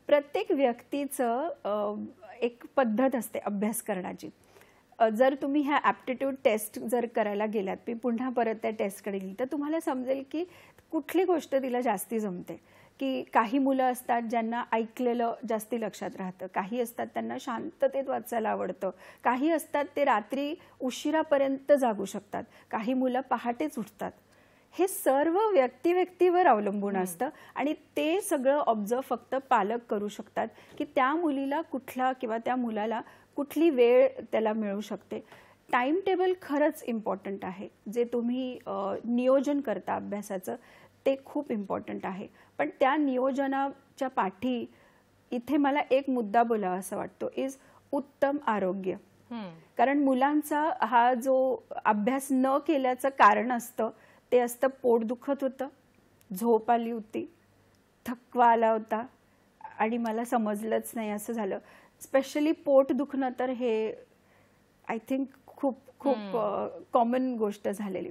प्रत्येक व्यक्तीचं एक पद्धत असते अभ्यास करण्याची. जर तुम्ही ह्या ॲप्टिट्यूड टेस्ट जर करायला गेलात, मी पुन्हा परत त्या टेस्टकडे गेली, तर तुम्हाला समजेल की कुठली गोष्ट तिला जास्ती जमते. की काही मुलं असतात ज्यांना ऐकलेलं जास्ती लक्षात राहतं, काही असतात त्यांना शांततेत वाचायला आवडतं, काही असतात ते रात्री उशिरापर्यंत जागू शकतात, काही मुलं पहाटेच उठतात. हे सर्व व्यक्तीवर अवलंबून असतं आणि ते सगळं ऑब्झर्व फक्त पालक करू शकतात की त्या मुलीला कुठला किंवा त्या मुलाला कुठली वेळ त्याला मिळू शकते. टाइम टेबल खरंच इम्पॉर्टंट आहे. जे तुम्ही नियोजन करता अभ्यासाचं ते खूप इम्पॉर्टंट आहे. पण त्या नियोजनाच्या पाठी इथे मला एक मुद्दा बोलावा असं वाटतो, इज उत्तम आरोग्य. कारण मुलांचा हा जो अभ्यास न केल्याचं कारण असतं ते असतं पोट दुखत होतं, झोप आली होती, थकवा आला होता आणि मला समजलंच नाही असं झालं. स्पेशली पोट दुखणं तर हे आय थिंक खूप खूप कॉमन गोष्ट झालेली.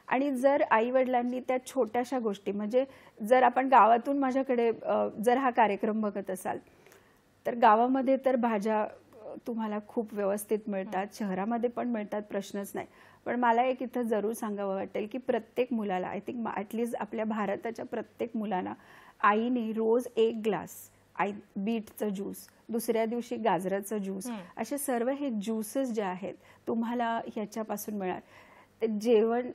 आणि जर आईवडिलांनी त्या छोट्याशा गोष्टी, म्हणजे जर आपण गावातून माझ्याकडे जर हा कार्यक्रम बघत असाल तर गावामध्ये तर भाज्या तुम्हाला खूप व्यवस्थित मिळतात, शहरामध्ये पण मिळतात, प्रश्नच नाही. पण मला एक इथं जरूर सांगावं वाटेल की प्रत्येक मुलाला, आय थिंक ॲटलिस्ट आपल्या भारताच्या प्रत्येक मुलांना आईने रोज 1 ग्लास बीटचं ज्यूस, दुसऱ्या दिवशी गाजराचं ज्यूस, असे सर्व हे ज्यूसेस जे आहेत तुम्हाला ह्याच्यापासून मिळणार. ते जेवण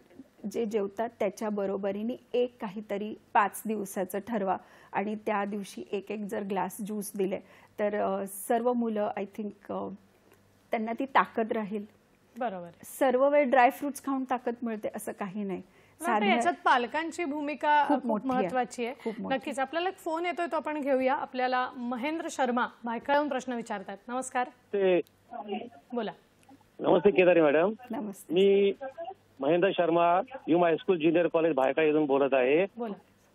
जे जेवतात त्याच्या बरोबरीने एक काहीतरी 5 दिवसाचं ठरवा आणि त्या दिवशी एक जर ग्लास ज्यूस दिले तर सर्व मुलं आय थिंक त्यांना ती ताकद राहील. बरोबर. सर्व वेळ ड्रायफ्रुट्स खाऊन ताकद मिळते असं काही नाही. याच्यात पालकांची भूमिका खूप महत्वाची आहे. नक्कीच. आपल्याला एक फोन येतोय तो आपण घेऊया. आपल्याला महेंद्र शर्मा भायखळाहून प्रश्न विचारतात. नमस्कार. बोला. नमस्ते केदारी मॅडम. नमस्ते. मी महेंद्र शर्मा युमा हायस्कूल ज्युनियर कॉलेज भायखळा येथून बोलत आहे.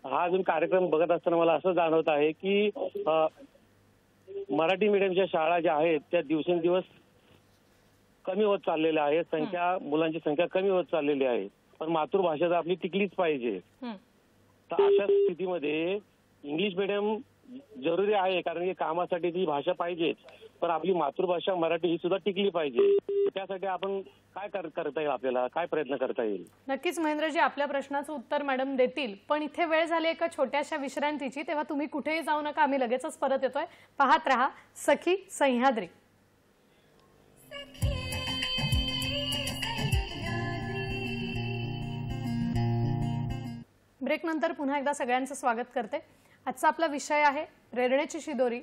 हा अजून कार्यक्रम बघत असताना मला असं जाणवत आहे की मराठी मीडियमच्या शाळा ज्या आहेत त्या दिवसेंदिवस कमी होत चाललेल्या आहेत. मुलांची संख्या कमी होत चाललेली आहे. पण मातृभाषा तर आपली टिकलीच पाहिजे. तर अशा स्थितीमध्ये इंग्लिश मीडियम जरुरी आहे, कारण की कामासाठी ती भाषा पाहिजेच. पण आपली मातृभाषा मराठी ही सुद्धा टिकली पाहिजे. त्यासाठी आपण काय करता येईल, आपल्याला काय प्रयत्न करता येईल? नक्कीच महेंद्रजी, आपल्या प्रश्नाचं उत्तर मॅडम देतील. पण इथे वेळ झाली एका छोट्याशा विश्रांतीची, तेव्हा तुम्ही कुठेही जाऊ नका, आम्ही लगेचच परत येतोय. पाहत रहा सखी सह्याद्री. ब्रेक नंतर पुन्हा एकदा सगळ्यांचं स्वागत करते. आजचा आपला विषय आहे प्रेरणेची शिदोरी,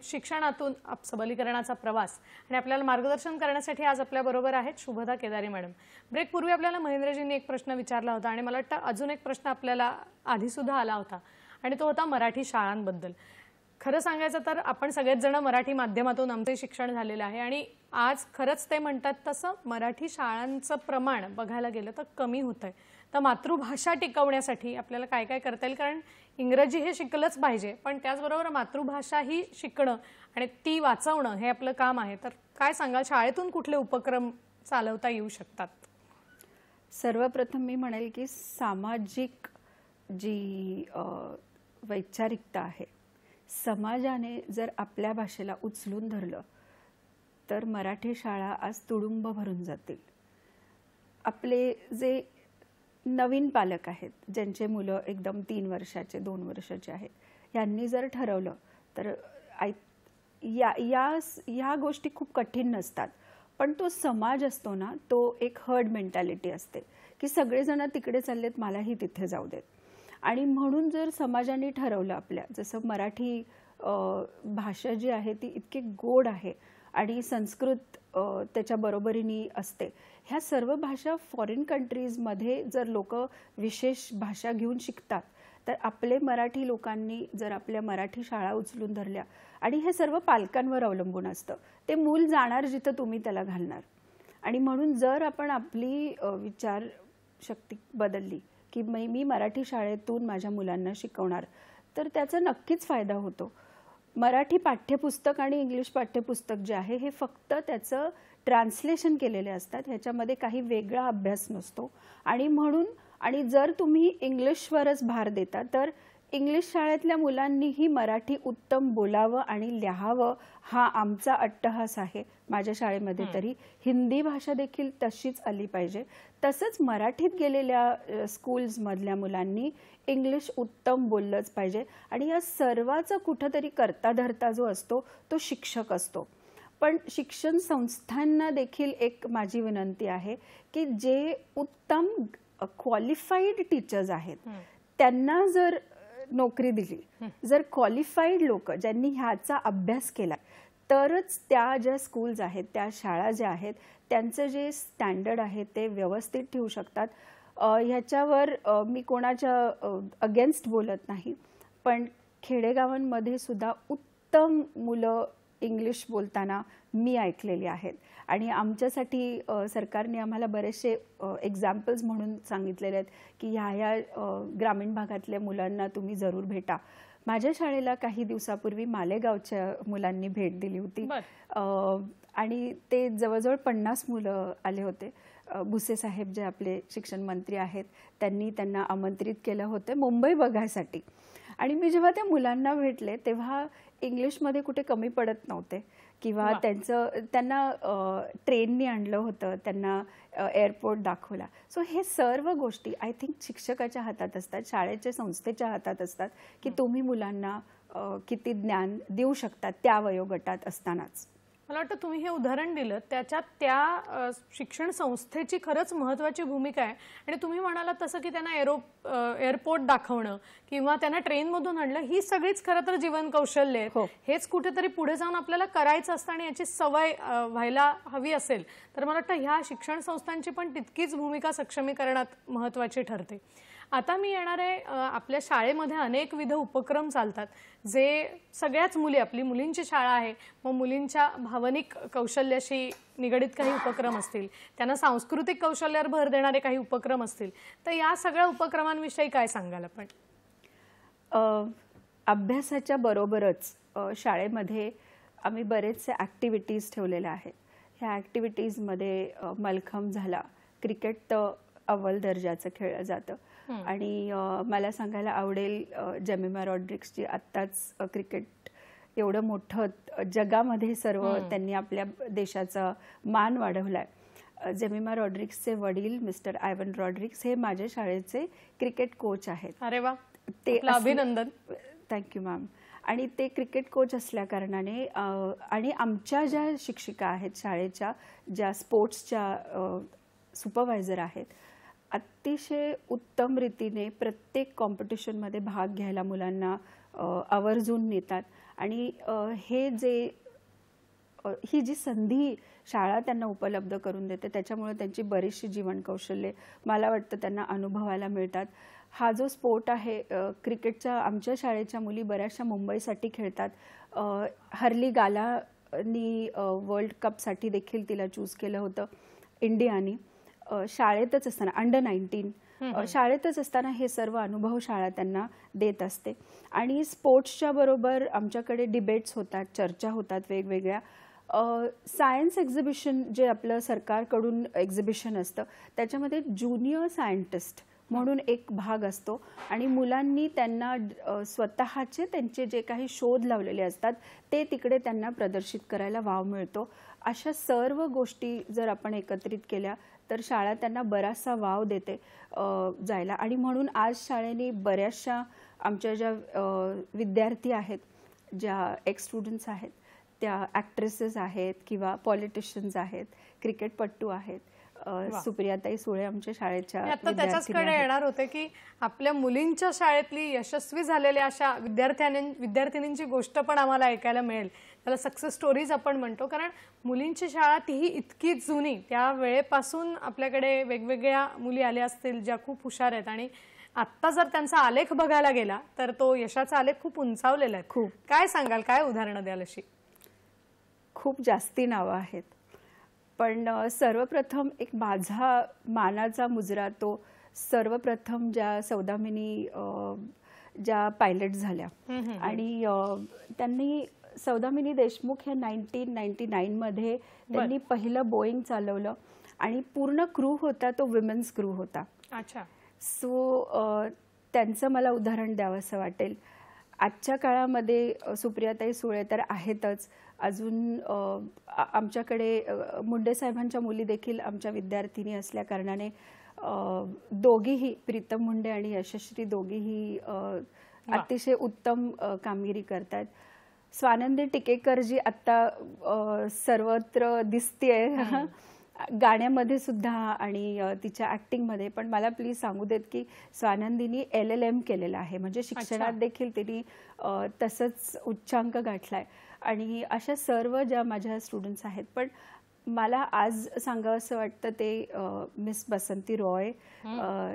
शिक्षणातून सबलीकरणाचा प्रवास. आणि आपल्याला मार्गदर्शन करण्यासाठी आज आपल्या बरोबर आहेत शुभदा केदारी मॅडम. ब्रेक पूर्वी आपल्याला महेंद्रजींनी एक प्रश्न विचारला होता आणि मला वाटतं अजून एक प्रश्न आपल्याला आधी सुद्धा आला होता आणि तो होता मराठी शाळांबद्दल. खरं सांगायचं तर आपण सगळेच जण मराठी माध्यमातून आमचे शिक्षण झालेलं आहे आणि आज खरंच ते म्हणतात तसं मराठी शाळांचं प्रमाण बघायला गेलं तर कमी होतंय. तर मातृभाषा टिकवण्यासाठी आपल्याला काय काय करता येईल? कारण इंग्रजी हे शिकलंच पाहिजे, पण त्याचबरोबर मातृभाषा ही शिकणं आणि ती वाचवणं हे आपलं काम आहे. तर काय सांगाल, शाळेतून कुठले उपक्रम चालवता येऊ शकतात? सर्वप्रथम मी म्हणेल की सामाजिक जी वैचारिकता आहे, समाजाने जर आपल्या भाषेला उचलून धरलं तर मराठी शाळा आज तुडुंब भरून जातील. आपले जे नवीन पालक आहेत, ज्यांचे मुलं एकदम 3 वर्षाचे 2 वर्षाचे आहेत, यांनी जर ठरवलं तर या गोष्टी खूप कठीण नसतात. पण तो समाज असतो ना, तो एक हर्ड मेंटॅलिटी असते की सगळेजण तिकडे चाललेत, मलाही तिथे जाऊ देत. आणि म्हणून जर समाजाने ठरवलं, आपल्या जसं मराठी भाषा जी आहे ती इतकी गोड आहे आणि संस्कृत त्याच्या बरोबरीने असते. ह्या सर्व भाषा फॉरेन कंट्रीजमध्ये जर लोक विशेष भाषा घेऊन शिकतात, तर आपले मराठी लोकांनी जर आपल्या मराठी शाळा उचलून धरल्या, आणि हे सर्व पालकांवर अवलंबून असतं, ते मूल जाणार जिथं तुम्ही त्याला घालणार. आणि म्हणून जर आपण आपली विचारशक्ती बदलली की मी मराठी शाळेतून माझ्या मुलांना शिकवणार, तर त्याचा नक्कीच फायदा होतो. मराठी पाठ्यपुस्तक आणि इंग्लिश पाठ्यपुस्तक जे आहे हे फक्त त्याचं ट्रान्सलेशन केलेले असतात, ह्याच्यामध्ये काही वेगळा अभ्यास नसतो. आणि जर तुम्ही इंग्लिशवरच भार देता, तर इंग्लिश शाळेतल्या मुलांनीही मराठी उत्तम बोलावं आणि लिहावं हा आमचा अट्टहास आहे. माझ्या शाळेमध्ये तरी हिंदी भाषा देखील तशीच आली पाहिजे. तसंच मराठीत गेलेल्या स्कूल्समधल्या मुलांनी इंग्लिश उत्तम बोललंच पाहिजे. आणि या सर्वाचा कुठंतरी करता धरता जो असतो तो शिक्षक असतो. पण शिक्षण संस्थांना देखील एक माझी विनंती आहे की जे उत्तम क्वालिफाईड टीचर्स आहेत त्यांना जर नोकरी दिली, जर क्वालिफाईड लोक ज्यांनी ह्याचा अभ्यास केला, तरच त्या ज्या स्कूल्स आहेत, त्या शाळा ज्या आहेत, त्यांचं जे स्टँडर्ड आहे ते व्यवस्थित ठेवू शकतात. ह्याच्यावर मी कोणाच्या अगेन्स्ट बोलत नाही, पण खेडेगावांमध्ये सुद्धा उत्तम मुलं इंग्लिश बोलताना मी ऐकलेली आहेत. आणि आमच्यासाठी सरकारने आम्हाला बरेचसे एक्झाम्पल्स म्हणून सांगितलेले आहेत की ह्या ग्रामीण भागातल्या मुलांना तुम्ही जरूर भेटा. माझ्या शाळेला काही दिवसापूर्वी मालेगावच्या मुलांनी भेट दिली होती आणि ते जवळजवळ 50 मुलं आले होते. भुसे साहेब जे आपले शिक्षण मंत्री आहेत त्यांनी त्यांना आमंत्रित केलं होतं मुंबई बघायसाठी. आणि मी जेव्हा त्या मुलांना भेटले तेव्हा इंग्लिशमध्ये कुठे कमी पडत नव्हते किंवा त्यांना ट्रेननी आणलं होतं, त्यांना एअरपोर्ट दाखवला. सो हे सर्व गोष्टी आय थिंक शिक्षकाच्या हातात असतात, शाळेच्या संस्थेच्या हातात असतात की तुम्ही मुलांना किती ज्ञान देऊ शकतात त्या वयोगटात असतानाच. मला वाटतं तुम्ही हे उदाहरण दिलं त्याच्यात त्या शिक्षण संस्थेची खरंच महत्त्वाची भूमिका आहे. आणि तुम्ही म्हणालात तसं की त्यांना एअरपोर्ट दाखवणं किंवा त्यांना ट्रेनमधून आणलं, ही सगळीच खरं तर जीवन कौशल्य आहेत. हेच कुठेतरी पुढे जाऊन आपल्याला करायचं असतं आणि याची सवय व्हायला हवी असेल तर मला वाटतं ह्या शिक्षण संस्थांची पण तितकीच भूमिका सक्षमीकरणात महत्त्वाची ठरते. आता मी येणार आहे, आपल्या शाळेमध्ये अनेकविध उपक्रम चालतात जे सगळ्याच मुली, आपली मुलींची शाळा आहे, मग मुलींच्या भावनिक कौशल्याशी निगडित काही उपक्रम असतील, त्यांना सांस्कृतिक कौशल्यावर भर देणारे काही उपक्रम असतील, तर या सगळ्या उपक्रमांविषयी काय सांगाल आपण? अभ्यासाच्या बरोबरच शाळेमध्ये आम्ही बरेचसे ॲक्टिव्हिटीज ठेवलेल्या आहेत. ह्या ॲक्टिव्हिटीजमध्ये मलखंब झाला, क्रिकेट तर अव्वल दर्जाचं खेळलं जातं. आणि मला सांगायला आवडेल जेमिमा रॉड्रिक्सची आत्ताच क्रिकेट एवढं मोठं जगामध्ये सर्व त्यांनी आपल्या देशाचा मान वाढवलाय. जेमिमा रॉड्रिक्सचे वडील मिस्टर आयवन रॉड्रिक्स हे माझ्या शाळेचे क्रिकेट कोच आहेत. अरे वा, ते अभिनंदन. Thank you ma'am. आणि ते क्रिकेट कोच असल्या कारणाने आणि आमच्या ज्या शिक्षिका आहेत शाळेच्या, ज्या स्पोर्ट्सच्या सुपरवायझर आहेत, अतिशय उत्तम रीतीने प्रत्येक कॉम्पिटिशनमध्ये भाग घ्यायला मुलांना आवर्जून नेतात. आणि ही जी संधी शाळा त्यांना उपलब्ध करून देते त्याच्यामुळे त्यांची बरीचशी जीवन कौशल्ये मला वाटतं त्यांना अनुभवायला मिळतात. हा जो स्पोर्ट आहे क्रिकेटच्या, आमच्या शाळेच्या मुली बऱ्याचशा मुंबईसाठी खेळतात. हर्ली गालानी वर्ल्ड कपसाठी देखील तिला चूज केलं होतं इंडियानी. शाळेतच असताना अंडर 19 शाळेतच असताना हे सर्व अनुभव शाळा त्यांना देत असते. आणि स्पोर्ट्सच्या बरोबर आमच्याकडे डिबेट्स होतात, चर्चा होतात वेगवेगळ्या. सायन्स एक्झिबिशन जे आपलं सरकारकडून एक्झिबिशन असतं त्याच्यामध्ये ज्युनियर सायंटिस्ट म्हणून एक भाग असतो आणि मुलांनी त्यांना स्वतःचे त्यांचे जे काही शोध लावलेले असतात ते तिकडे त्यांना प्रदर्शित करायला वाव मिळतो. अशा सर्व गोष्टी जर आपण एकत्रित केल्या तर शाळा त्यांना बराचसा वाव देते जायला. आणि म्हणून आज शाळेने बऱ्याचशा आमच्या ज्या विद्यार्थी आहेत, ज्या एक्स स्टुडंट्स आहेत, त्या ॲक्ट्रेसेस आहेत किंवा पॉलिटिशियन्स आहेत, क्रिकेटपट्टू आहेत. सुप्रियाताई सुळे आमच्या शाळेच्या आता त्याच्याचकडे येणार होते की आपल्या मुलींच्या शाळेतली यशस्वी झालेल्या अशा विद्यार्थिनींची गोष्ट पण आम्हाला ऐकायला मिळेल त्याला सक्सेस स्टोरीज आपण म्हणतो, कारण मुलींची शाळा तीही इतकी जुनी, त्या वेळेपासून आपल्याकडे वेगवेगळ्या मुली आल्या असतील ज्या खूप हुशार आहेत आणि आत्ता जर त्यांचा आलेख बघायला गेला तर तो यशाचा आलेख खूप उंचावलेला आहे. खूप. काय सांगाल, काय उदाहरणं द्याल अशी? खूप जास्ती नावं आहेत, पण सर्वप्रथम एक माझा मानाचा मुजरा तो सर्वप्रथम ज्या सौदामिनी ज्या पायलट झाल्या आणि त्यांनी सौदामिनी देशमुख ह्या 1999 मध्ये त्यांनी पहिलं बोईंग चालवलं आणि पूर्ण क्रू होता तो विमेन्स क्रू होता. अच्छा. सो त्यांचं मला उदाहरण द्यावं असं वाटेल. आजच्या काळामध्ये सुप्रियाताई सुळे तर आहेतच, अजून आमच्याकडे मुंडे साहेबांच्या मुली देखील आमच्या विद्यार्थिनी असल्या कारणाने दोघीही, प्रीतम मुंडे आणि यशश्री, दोघीही अतिशय उत्तम कामगिरी करतात. स्वानंदी टिकेकर जी आता सर्वत्र दिसतेय गाण्यामध्ये सुद्धा आणि तिच्या ॲक्टिंगमध्ये, पण मला प्लीज सांगू देत की स्वानंदीनी LLM केलेलं आहे, म्हणजे शिक्षणात देखील तिने तसंच उच्चांक गाठलाय. आणि अशा सर्व ज्या माझ्या स्टुडंट्स आहेत, पण मला आज सांगावं असं वाटतं ते मिस बसंती रॉय,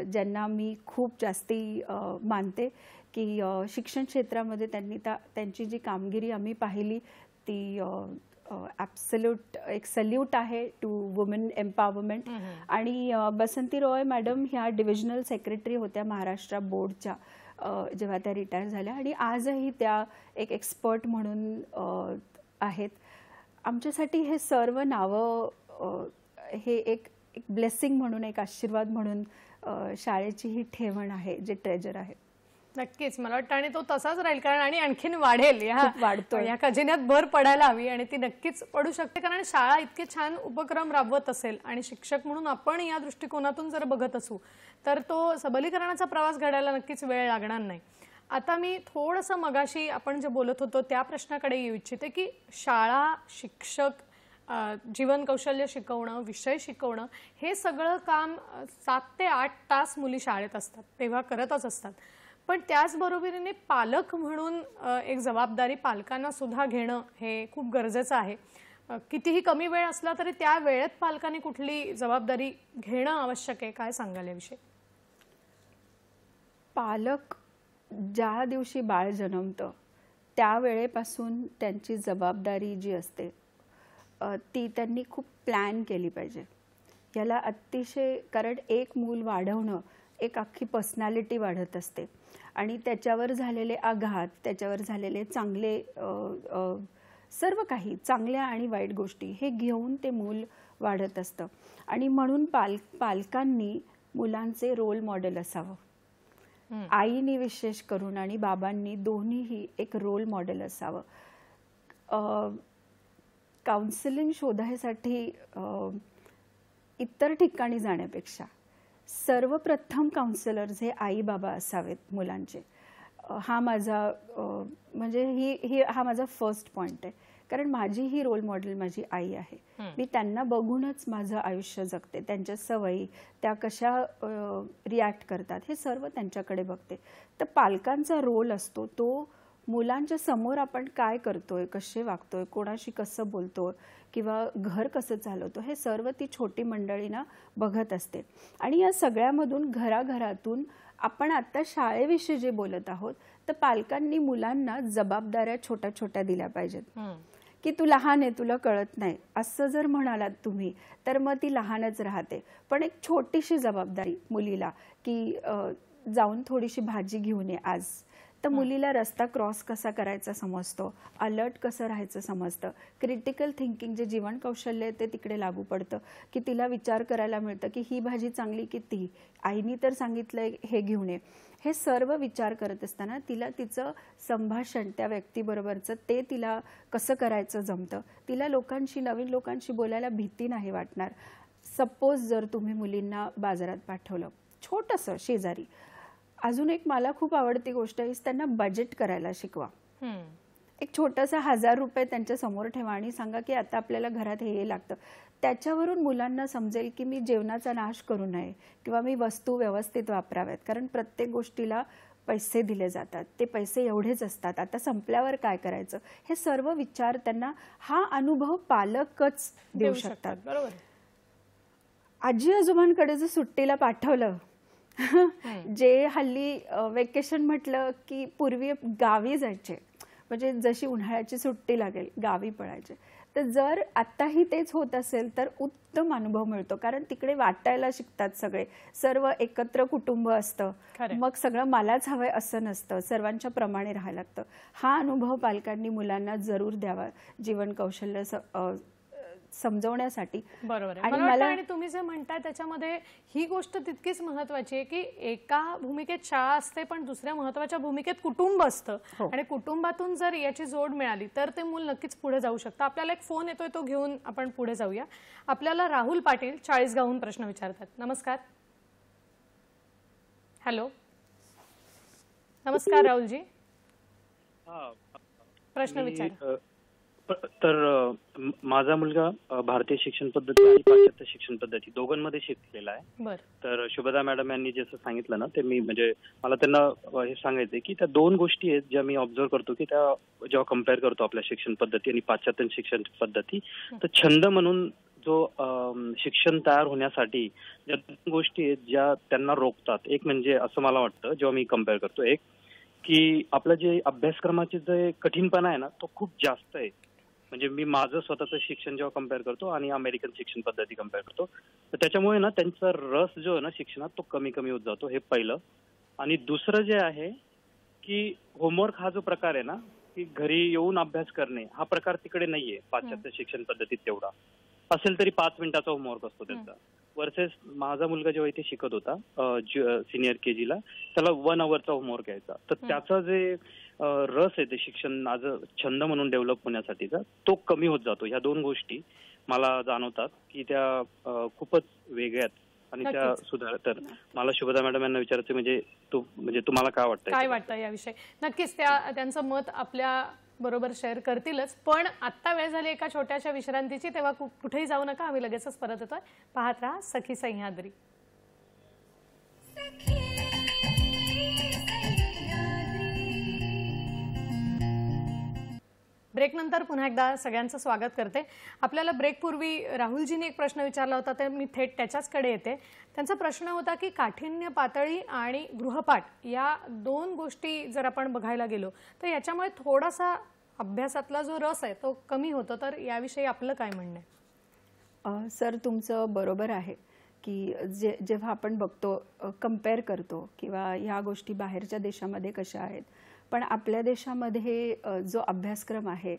ज्यांना मी खूप जास्ती मानते की शिक्षण क्षेत्रामध्ये त्यांनी त्यांची जी कामगिरी आम्ही पाहिली ती ॲब्सल्यूट एक सल्यूट आहे टू वुमेन एम्पॉवरमेंट. आणि बसंती रॉय मॅडम ह्या डिव्हिजनल सेक्रेटरी होत्या महाराष्ट्र बोर्डच्या जेव्हा त्या रिटायर झाल्या, आणि आजही त्या एक एक्सपर्ट म्हणून आहेत. आमच्यासाठी हे सर्व नावं हे एक ब्लेसिंग म्हणून, एक आशीर्वाद म्हणून शाळेची ही ठेवण आहे, जे ट्रेजर आहे. नक्कीच, मला वाटतं, आणि तो तसाच राहील, कारण आणि आणखीन वाढेल. या खजिन्यात भर पडायला हवी आणि ती नक्कीच पडू शकते, कारण शाळा इतके छान उपक्रम राबवत असेल आणि शिक्षक म्हणून आपण या दृष्टिकोनातून जर बघत असू तर तो सबलीकरणाचा प्रवास घडायला नक्कीच वेळ लागणार नाही. आता मी थोडंसं मगाशी आपण जे बोलत होतो त्या प्रश्नाकडे येऊ इच्छिते की शाळा, शिक्षक, जीवन कौशल्य शिकवणं, विषय शिकवणं, हे सगळं काम 7 ते 8 तास मुली शाळेत असतात तेव्हा करतच असतात. पण त्याचबरोबरीने पालक म्हणून एक जबाबदारी पालकांना सुद्धा घेणं हे खूप गरजेचं आहे. कितीही कमी वेळ असला तरी त्या वेळेत पालकांनी कुठली जबाबदारी घेणं आवश्यक आहे, काय सांगाल याविषयी? पालक ज्या दिवशी बाळ जन्मतं त्या वेळेपासून त्यांची जबाबदारी जी असते ती त्यांनी खूप प्लॅन केली पाहिजे. याला अतिशय, कारण एक मूल वाढवणं एक अख्खी पर्सनॅलिटी वाढत असते आणि त्याच्यावर झालेले आघात, त्याच्यावर झालेले चांगले सर्व काही चांगल्या आणि वाईट गोष्टी हे घेऊन ते मूल वाढत असतं. आणि म्हणून पालकांनी मुलांचे रोल मॉडेल असावं. आईनी विशेष करून आणि बाबांनी दोन्हीही एक रोल मॉडेल असावं. काउन्सिलिंग शोधायसाठी इतर ठिकाणी जाण्यापेक्षा सर्वप्रथम काउन्सिलर्स हे आई बाबा असावेत मुलांचे. हा माझा म्हणजे हा माझा फर्स्ट पॉइंट आहे, कारण माझी ही रोल मॉडेल माझी आई आहे. मी त्यांना बघूनच माझं आयुष्य जगते. त्यांच्या सवयी, त्या कशा रिॲक्ट करतात हे सर्व त्यांच्याकडे बघते. तर पालकांचा रोल असतो तो मुलांच्या समोर आपण काय करतोय, कसे वागतोय, कोणाशी कसं बोलतोय किंवा घर कसं चालवतो हे सर्व ती छोटी मंडळींना बघत असते. आणि या सगळ्यामधून घराघरातून आपण आता शाळेविषयी जे बोलत आहोत तर पालकांनी मुलांना जबाबदाऱ्या छोट्या छोट्या दिल्या पाहिजेत. की तू लहान आहे, तुला कळत नाही असं जर म्हणालात तुम्ही तर मग ती लहानच राहते. पण एक छोटीशी जबाबदारी मुलीला की जाऊन थोडीशी भाजी घेऊन ये आज, तर मुलीला रस्ता क्रॉस कसा करायचा समजतो, अलर्ट कसं राहायचं समजतं, क्रिटिकल थिंकिंग जे जीवन कौशल्य आहे ते तिकडे लागू पडतं. की तिला विचार करायला मिळतं की ही भाजी चांगली की ती, आईनी तर सांगितलंय हे घेऊन ये. हे सर्व विचार करत असताना तिला तिचं संभाषण त्या व्यक्तीबरोबरचं ते तिला कसं करायचं जमतं. तिला लोकांशी, नवीन लोकांशी बोलायला भीती नाही वाटणार. सपोज जर तुम्ही मुलींना बाजारात पाठवलं छोटंसं शेजारी, अजून एक मला खूप आवडती गोष्ट आहे, त्यांना बजेट करायला शिकवा. एक छोटासा 1000 रुपये त्यांच्या समोर ठेवा आणि सांगा की आता आपल्याला घरात हे लागतं. त्याच्यावरून मुलांना समजेल की मी जेवणाचा नाश करू नये किंवा मी वस्तू व्यवस्थित वापराव्यात, कारण प्रत्येक गोष्टीला पैसे दिले जातात, ते पैसे एवढेच असतात, आता संपल्यावर काय करायचं, हे सर्व विचार त्यांना हा अनुभव पालकच देऊ शकतात. बरोबर. आजी आजोबांकडे जर सुट्टीला पाठवलं जे हल्ली वेकेशन म्हटलं की पूर्वी गावी जायचे, म्हणजे जशी उन्हाळ्याची सुट्टी लागेल गावी पळायचे, तर जर आत्ताही तेच होत असेल तर उत्तम अनुभव मिळतो. कारण तिकडे वाटायला शिकतात सगळे, सर्व एकत्र कुटुंब असतं, मग सगळं मलाच हवंय असं नसतं, सर्वांच्या प्रमाणे राहायला लागतं. हा अनुभव पालकांनी मुलांना जरूर द्यावा जीवन कौशल्य समजवण्यासाठी. बरोबर आहे. आणि तुम्ही जे म्हणताय त्याच्यामध्ये ही गोष्ट तितकीच महत्वाची आहे की एका भूमिकेत शाळा असते पण दुसऱ्या महत्वाच्या भूमिकेत कुटुंब असतं, आणि कुटुंबातून जर याची जोड मिळाली तर ते मूल नक्कीच पुढे जाऊ शकतं. आपल्याला एक फोन येतोय, तो घेऊन आपण पुढे जाऊया. आपल्याला राहुल पाटील चाळीसगावहून प्रश्न विचारतात. नमस्कार. हॅलो, नमस्कार राहुलजी, प्रश्न विचारा. तर माझा मुलगा भारतीय शिक्षण पद्धती आणि पाश्चात्य शिक्षण पद्धती दोघांमध्ये शिकलेला आहे. तर शुभदा मॅडम यांनी जसं सांगितलं ना, ते मी म्हणजे मला त्यांना हे सांगायचंय की त्या दोन गोष्टी आहेत ज्या मी ऑब्झर्व करतो की त्या जेव्हा कम्पेअर करतो आपल्या शिक्षण पद्धती आणि पाश्चात्य शिक्षण पद्धती, तर छंद म्हणून जो शिक्षण तयार होण्यासाठी ज्या दोन गोष्टी आहेत ज्या त्यांना रोखतात, एक म्हणजे असं मला वाटतं जेव्हा मी कम्पेअर करतो, एक की आपलं जे अभ्यासक्रमाचे जे कठीणपणा आहे ना तो खूप जास्त आहे. म्हणजे मी माझं स्वतःचं शिक्षण जेव्हा कम्पेअर करतो आणि अमेरिकन शिक्षण पद्धती कम्पेअर करतो, तर त्याच्यामुळे ना त्यांचा रस जो आहे ना शिक्षणात तो कमी कमी होत जातो, हे पहिलं. आणि दुसरं जे आहे की होमवर्क हा जो प्रकार आहे ना की घरी येऊन अभ्यास करणे, हा प्रकार तिकडे नाहीये पाश्चात्य शिक्षण पद्धतीत. तेवढा असेल तरी 5 मिनिटाचा होमवर्क असतो त्यांचा. वर्सेस माझा मुलगा जेव्हा इथे शिकत होता सिनियर केजीला, त्याला 1 आवरचा होमवर्क यायचा. तर त्याचा जे रस आहे ते शिक्षण माझं छंद म्हणून डेव्हलप होण्यासाठीचा, तो कमी होत जातो. ह्या दोन गोष्टी मला जाणवतात की त्या खूपच वेगळ्यात आणि त्या सुधार. तर मला शुभदा मॅडम यांना विचारायचं म्हणजे तुम्हाला काय वाटतं याविषयी? नक्कीच त्यांचं मत आपल्या बरोबर शेअर करतीलच, पण आता वेळ झाली एका छोट्याशा विश्रांतीची, तेव्हा कुठेही जाऊ नका, आम्ही लगेचच परत येतोय. पाहत राहा सखी सह्याद्री. ब्रेक नंतर पुन्हा एकदा सगळ्यांचं स्वागत करते. आपल्याला ब्रेकपूर्वी राहुलजींनी एक प्रश्न विचारला होता, तर मी थेट त्याच्याचकडे येते. त्यांचा प्रश्न होता की काठिण्य पातळी आणि गृहपाठ या दोन गोष्टी जर आपण बघायला गेलो तर याच्यामुळे थोडासा अभ्यासातला जो रस आहे तो कमी होतो, तर याविषयी आपलं काय म्हणणं आहे? सर, तुमचं बरोबर आहे की जेव्हा आपण बघतो, कम्पेअर करतो किंवा ह्या गोष्टी बाहेरच्या देशामध्ये कशा आहेत, पण आपल्या देशामध्ये जो अभ्यासक्रम आहे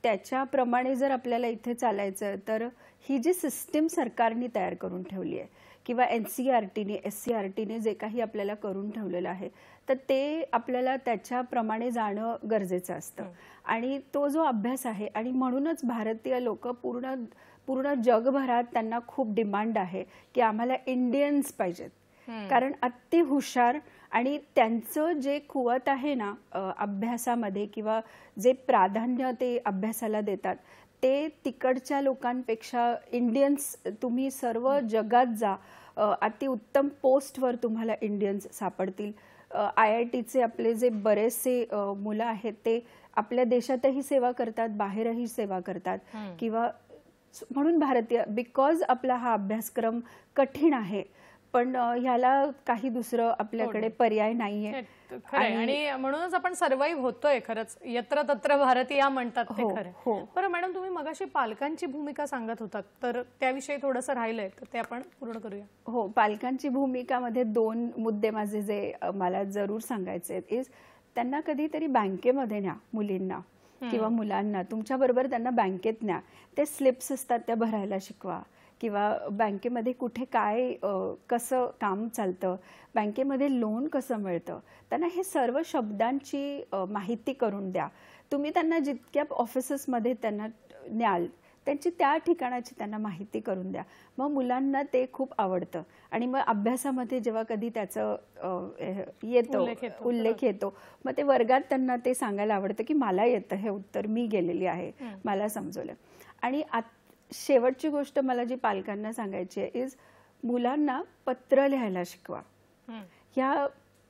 त्याच्याप्रमाणे जर आपल्याला इथे चालायचं तर ही जी सिस्टीम सरकारने तयार करून ठेवली आहे किंवा NCERTने SCERTने जे काही आपल्याला करून ठेवलेलं आहे, तर ते आपल्याला त्याच्याप्रमाणे जाणं गरजेचं असतं. आणि तो जो अभ्यास आहे, आणि म्हणूनच भारतीय लोक पूर्ण जगभरात त्यांना खूप डिमांड आहे की आम्हाला इंडियन्स पाहिजेत, कारण अति हुशार आणि त्यांचं जे कुवत आहे ना अभ्यासामध्ये किंवा जे प्राधान्य ते अभ्यासाला देतात ते तिकडच्या लोकांपेक्षा इंडियन्स, तुम्ही सर्व जगात जा, अतिउत्तम पोस्टवर तुम्हाला इंडियन्स सापडतील. IITचे आपले जे बरेचसे मुलं आहेत ते आपल्या देशातही सेवा करतात, बाहेरही सेवा करतात. किंवा म्हणून भारतीय, बिकॉज आपला हा अभ्यासक्रम कठीण आहे, पण ह्याला काही दुसरं आपल्याकडे पर्याय नाहीये, आणि म्हणूनच आपण सर्वाइव्ह होतोय. खरंच यत्र तत्र भारतीय म्हणतात ते खरं. बरं मॅडम, तुम्ही मगाशी पालकांची भूमिका सांगत होतात, तर त्याविषयी थोडंसं राहिलंय, तर ते आपण पूर्ण करूया. हो, पालकांची भूमिकामध्ये 2 मुद्दे माझे जे मला जरूर सांगायचे आहेत इज, त्यांना कधीतरी बँकेमध्ये न्या मुलींना किंवा मुलांना, तुमच्याबरोबर त्यांना बँकेत न्या. ते स्लिप्स असतात त्या भरायला शिकवा, किंवा बँकेमध्ये कुठे काय कसं काम चालतं, बँकेमध्ये लोन कसं मिळतं, त्यांना हे सर्व शब्दांची माहिती करून द्या. तुम्ही त्यांना जितक्या ऑफिसेसमध्ये त्यांना न्याल त्यांची त्या ठिकाणाची त्यांना माहिती करून द्या. मग मुलांना ते खूप आवडतं आणि मग अभ्यासामध्ये जेव्हा कधी त्याचं उल्लेख येतो मग ते वर्गात त्यांना ते सांगायला आवडतं की मला येतं हे उत्तर, मी गेलेली आहे, मला समजवलं. आणि शेवटची गोष्ट मला जी पालकांना सांगायची आहे इज, मुलांना पत्र लिहायला शिकवा.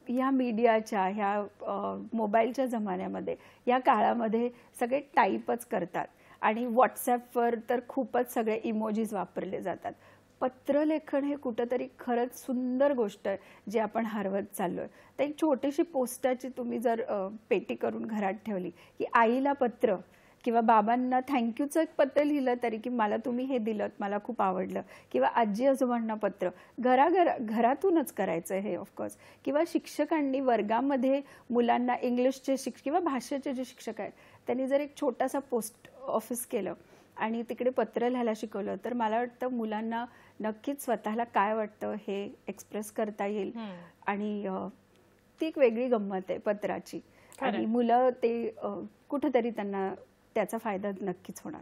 ह्या मीडियाच्या ह्या मोबाईलच्या जमान्यामध्ये या काळामध्ये सगळे टाईपच करतात आणि व्हॉट्सॲपवर तर खूपच सगळे इमोजीज वापरले जातात. पत्रलेखन हे कुठंतरी खरंच सुंदर गोष्ट आहे जी आपण हरवत चाललोय. तर एक छोटीशी पोस्टाची तुम्ही जर पेटी करून घरात ठेवली की आईला पत्र किंवा बाबांना थँक्यूचं एक पत्र लिहिलं तरी की मला तुम्ही हे दिलं, मला खूप आवडलं, किंवा आजी आजोबांना पत्र घरातूनच करायचं हे ऑफकोर्स, किंवा शिक्षकांनी वर्गामध्ये मुलांना इंग्लिशचे किंवा भाषेचे जे शिक्षक आहेत त्यांनी जर एक छोटासा पोस्ट ऑफिस केलं आणि तिकडे पत्र लिहायला शिकवलं तर मला वाटतं मुलांना नक्कीच स्वतःला काय वाटतं हे एक्सप्रेस करता येईल. आणि ती एक वेगळी गंमत आहे पत्राची आणि मुलं ते कुठेतरी त्यांना त्याचा फायदा नक्कीच होणार.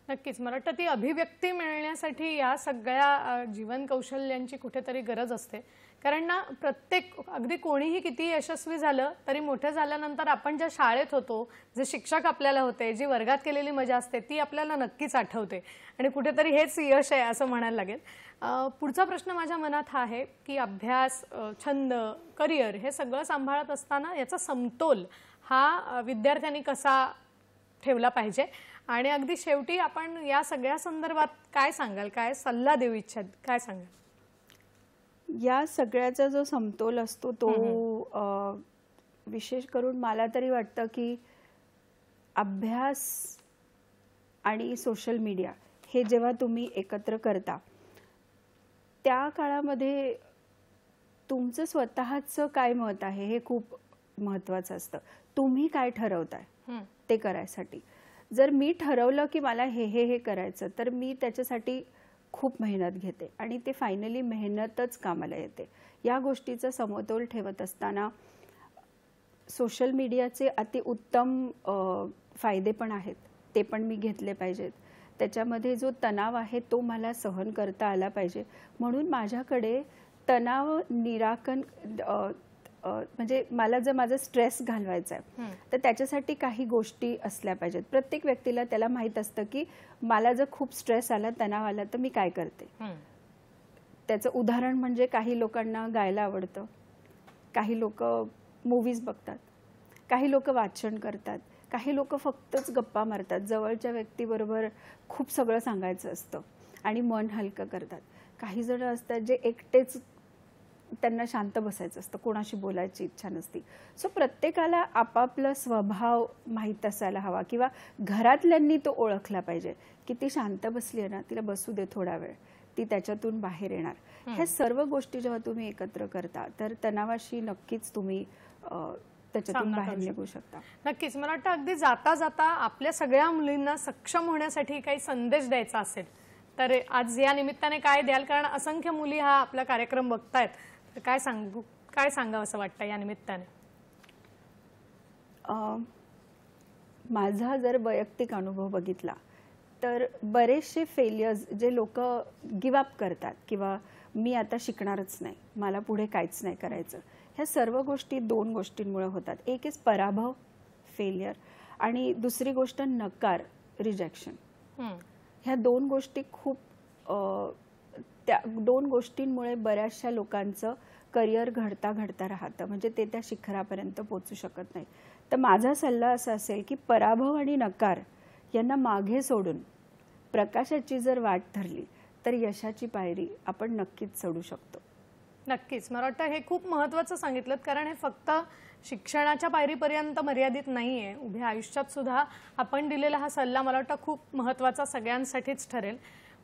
नक्कीच मला वाटतं ती अभिव्यक्ती मिळण्यासाठी या सगळ्या जीवन कौशल्यांची कुठेतरी गरज असते. कारण ना प्रत्येक अगदी कोणीही किती यशस्वी झालं तरी मोठं झाल्यानंतर आपण ज्या शाळेत होतो, जे शिक्षक आपल्याला होते, जी वर्गात केलेली मजा असते ती आपल्याला नक्कीच आठवते आणि कुठेतरी हेच यश आहे असं म्हणायला लागेल. पुढचा प्रश्न माझ्या मनात हा आहे की अभ्यास, छंद, करिअर हे सगळं सांभाळत असताना याचा समतोल हा विद्यार्थ्यांनी कसा ठेवला पाहिजे आणि अगदी शेवटी आपण या सगळ्या संदर्भात काय सांगाल, काय सल्ला देऊ इच्छित, काय सांगाल? या सगळ्याचा जो समतोल असतो तो विशेष करून मला तरी वाटतं की अभ्यास आणि सोशल मीडिया हे जेव्हा तुम्ही एकत्र करता त्या काळामध्ये तुमचं स्वतःचं काय मत आहे हे खूप महत्त्वाचं असतं. तुम्ही काय ठरवताय ते करायसाठी. जर मी ठरवलं की मला हे करायचं तर मी त्याच्यासाठी खूप मेहनत घेते आणि ते फायनली मेहनतच कामाला येते. या गोष्टीचा समतोल ठेवत असताना सोशल मीडियाचे अतिउत्तम फायदे पण आहेत, ते पण मी घेतले पाहिजेत. त्याच्यामध्ये जो तणाव आहे तो मला सहन करता आला पाहिजे. म्हणून माझ्याकडे तणाव निराकरण म्हणजे मला जर माझा स्ट्रेस घालवायचा आहे तर त्याच्यासाठी काही गोष्टी असल्या पाहिजेत. प्रत्येक व्यक्तीला त्याला माहीत असतं की मला जर खूप स्ट्रेस आला, तणाव आला तर मी काय करते. त्याचं उदाहरण म्हणजे काही लोकांना गायला आवडतं, काही लोक मूव्हीज बघतात, काही लोक वाचन करतात, काही लोक फक्तच गप्पा मारतात, जवळच्या व्यक्तीबरोबर खूप सगळं सांगायचं असतं आणि मन हलकं करतात. काही जण असतात जे एकटेच त्यांना शांत बसायचं असतं, कोणाशी बोलायची इच्छा नसती. सो प्रत्येकाला आपापला स्वभाव माहीत असायला हवा किंवा घरातल्यांनी तो ओळखला पाहिजे की ती शांत बसली आहे ना, तिला बसू दे थोडा वेळ, ती त्याच्यातून बाहेर येणार. ह्या सर्व गोष्टी जेव्हा तुम्ही एकत्र करता तर तणावाशी नक्कीच तुम्ही त्याच्यातून बाहेर निघू शकता. नक्कीच मला वाटतं अगदी जाता जाता आपल्या सगळ्या मुलींना सक्षम होण्यासाठी काही संदेश द्यायचा असेल तर आज या निमित्ताने काय द्याल? कारण असंख्य मुली हा आपला कार्यक्रम बघतायत तर काय सांगावं असं वाटतं या निमित्ताने? माझा जर वैयक्तिक अनुभव बघितला तर बरेचसे फेलियर्स जे लोक गिव्ह अप करतात किंवा मी आता शिकणारच नाही, मला पुढे काहीच नाही करायचं, ह्या सर्व गोष्टी दोन गोष्टींमुळे होतात. एक इज पराभव, फेलियर, आणि दुसरी गोष्ट नकार, रिजेक्शन. ह्या दोन गोष्टी खूप त्या दोन गोष्टींमुळे बऱ्याचशा लोकांचं करिअर घडता राहतं, म्हणजे ते त्या शिखरापर्यंत पोहोचू शकत नाही. तर माझा सल्ला असा असेल की पराभव आणि नकार यांना मागे सोडून प्रकाशाची जर वाट धरली तर यशाची पायरी आपण नक्कीच चढू शकतो. नक्कीच मला वाटतं हे खूप महत्त्वाचं सांगितलं, कारण हे फक्त शिक्षणाच्या पायरीपर्यंत मर्यादित नाहीये. उभ्या आयुष्यात सुद्धा आपण दिलेला हा सल्ला मला वाटतं खूप महत्त्वाचा सगळ्यांसाठीच ठरेल.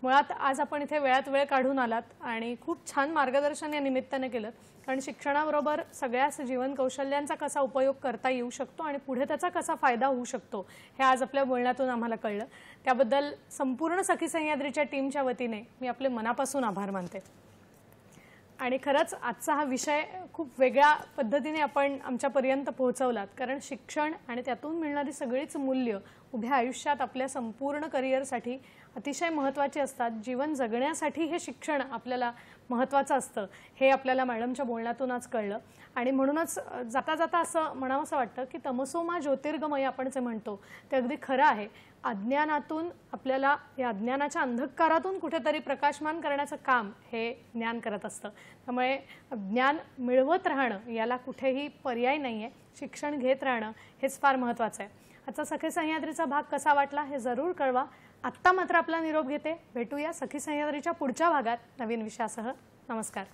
मुळात आज आपण इथे वेळात वेळ काढून आलात आणि खूप छान मार्गदर्शन या निमित्ताने केलं. कारण शिक्षणाबरोबर सगळ्याच जीवन कौशल्यांचा कसा उपयोग करता येऊ शकतो आणि पुढे त्याचा कसा फायदा होऊ शकतो हे आज आपल्या बोलण्यातून आम्हाला कळलं. त्याबद्दल संपूर्ण सखी सह्याद्रीच्या टीमच्या वतीने मी आपले मनापासून आभार मानते. आणि खरंच आजचा हा विषय खूप वेगळ्या पद्धतीने आपण आमच्यापर्यंत पोहोचवलात. कारण शिक्षण आणि त्यातून मिळणारी सगळीच मूल्य उभ्या आयुष्यात आपल्या संपूर्ण करिअरसाठी अतिशय महत्त्वाची असतात. जीवन जगण्यासाठी हे शिक्षण आपल्याला महत्त्वाचं असतं हे आपल्याला मॅडमच्या बोलण्यातून आज कळलं. आणि म्हणूनच जाता जाता असं म्हणावंसं वाटतं की तमसोमा ज्योतिर्गमय आपण जे म्हणतो ते अगदी खरं आहे. अज्ञानातून आपल्याला या अज्ञानाच्या अंधकारातून कुठेतरी प्रकाशमान करण्याचं काम हे ज्ञान करत असतं. त्यामुळे ज्ञान मिळवत राहणं याला कुठेही पर्याय नाही आहे. शिक्षण घेत राहणं हेच फार महत्त्वाचं आहे. आजचा सखी सह्याद्रीचा भाग कसा वाटला हे जरूर कळवा. आत्ता मात्र आपला निरोप घेते. भेटूया सखी सह्याद्रीच्या पुढच्या भागात नवीन विषयासह. नमस्कार.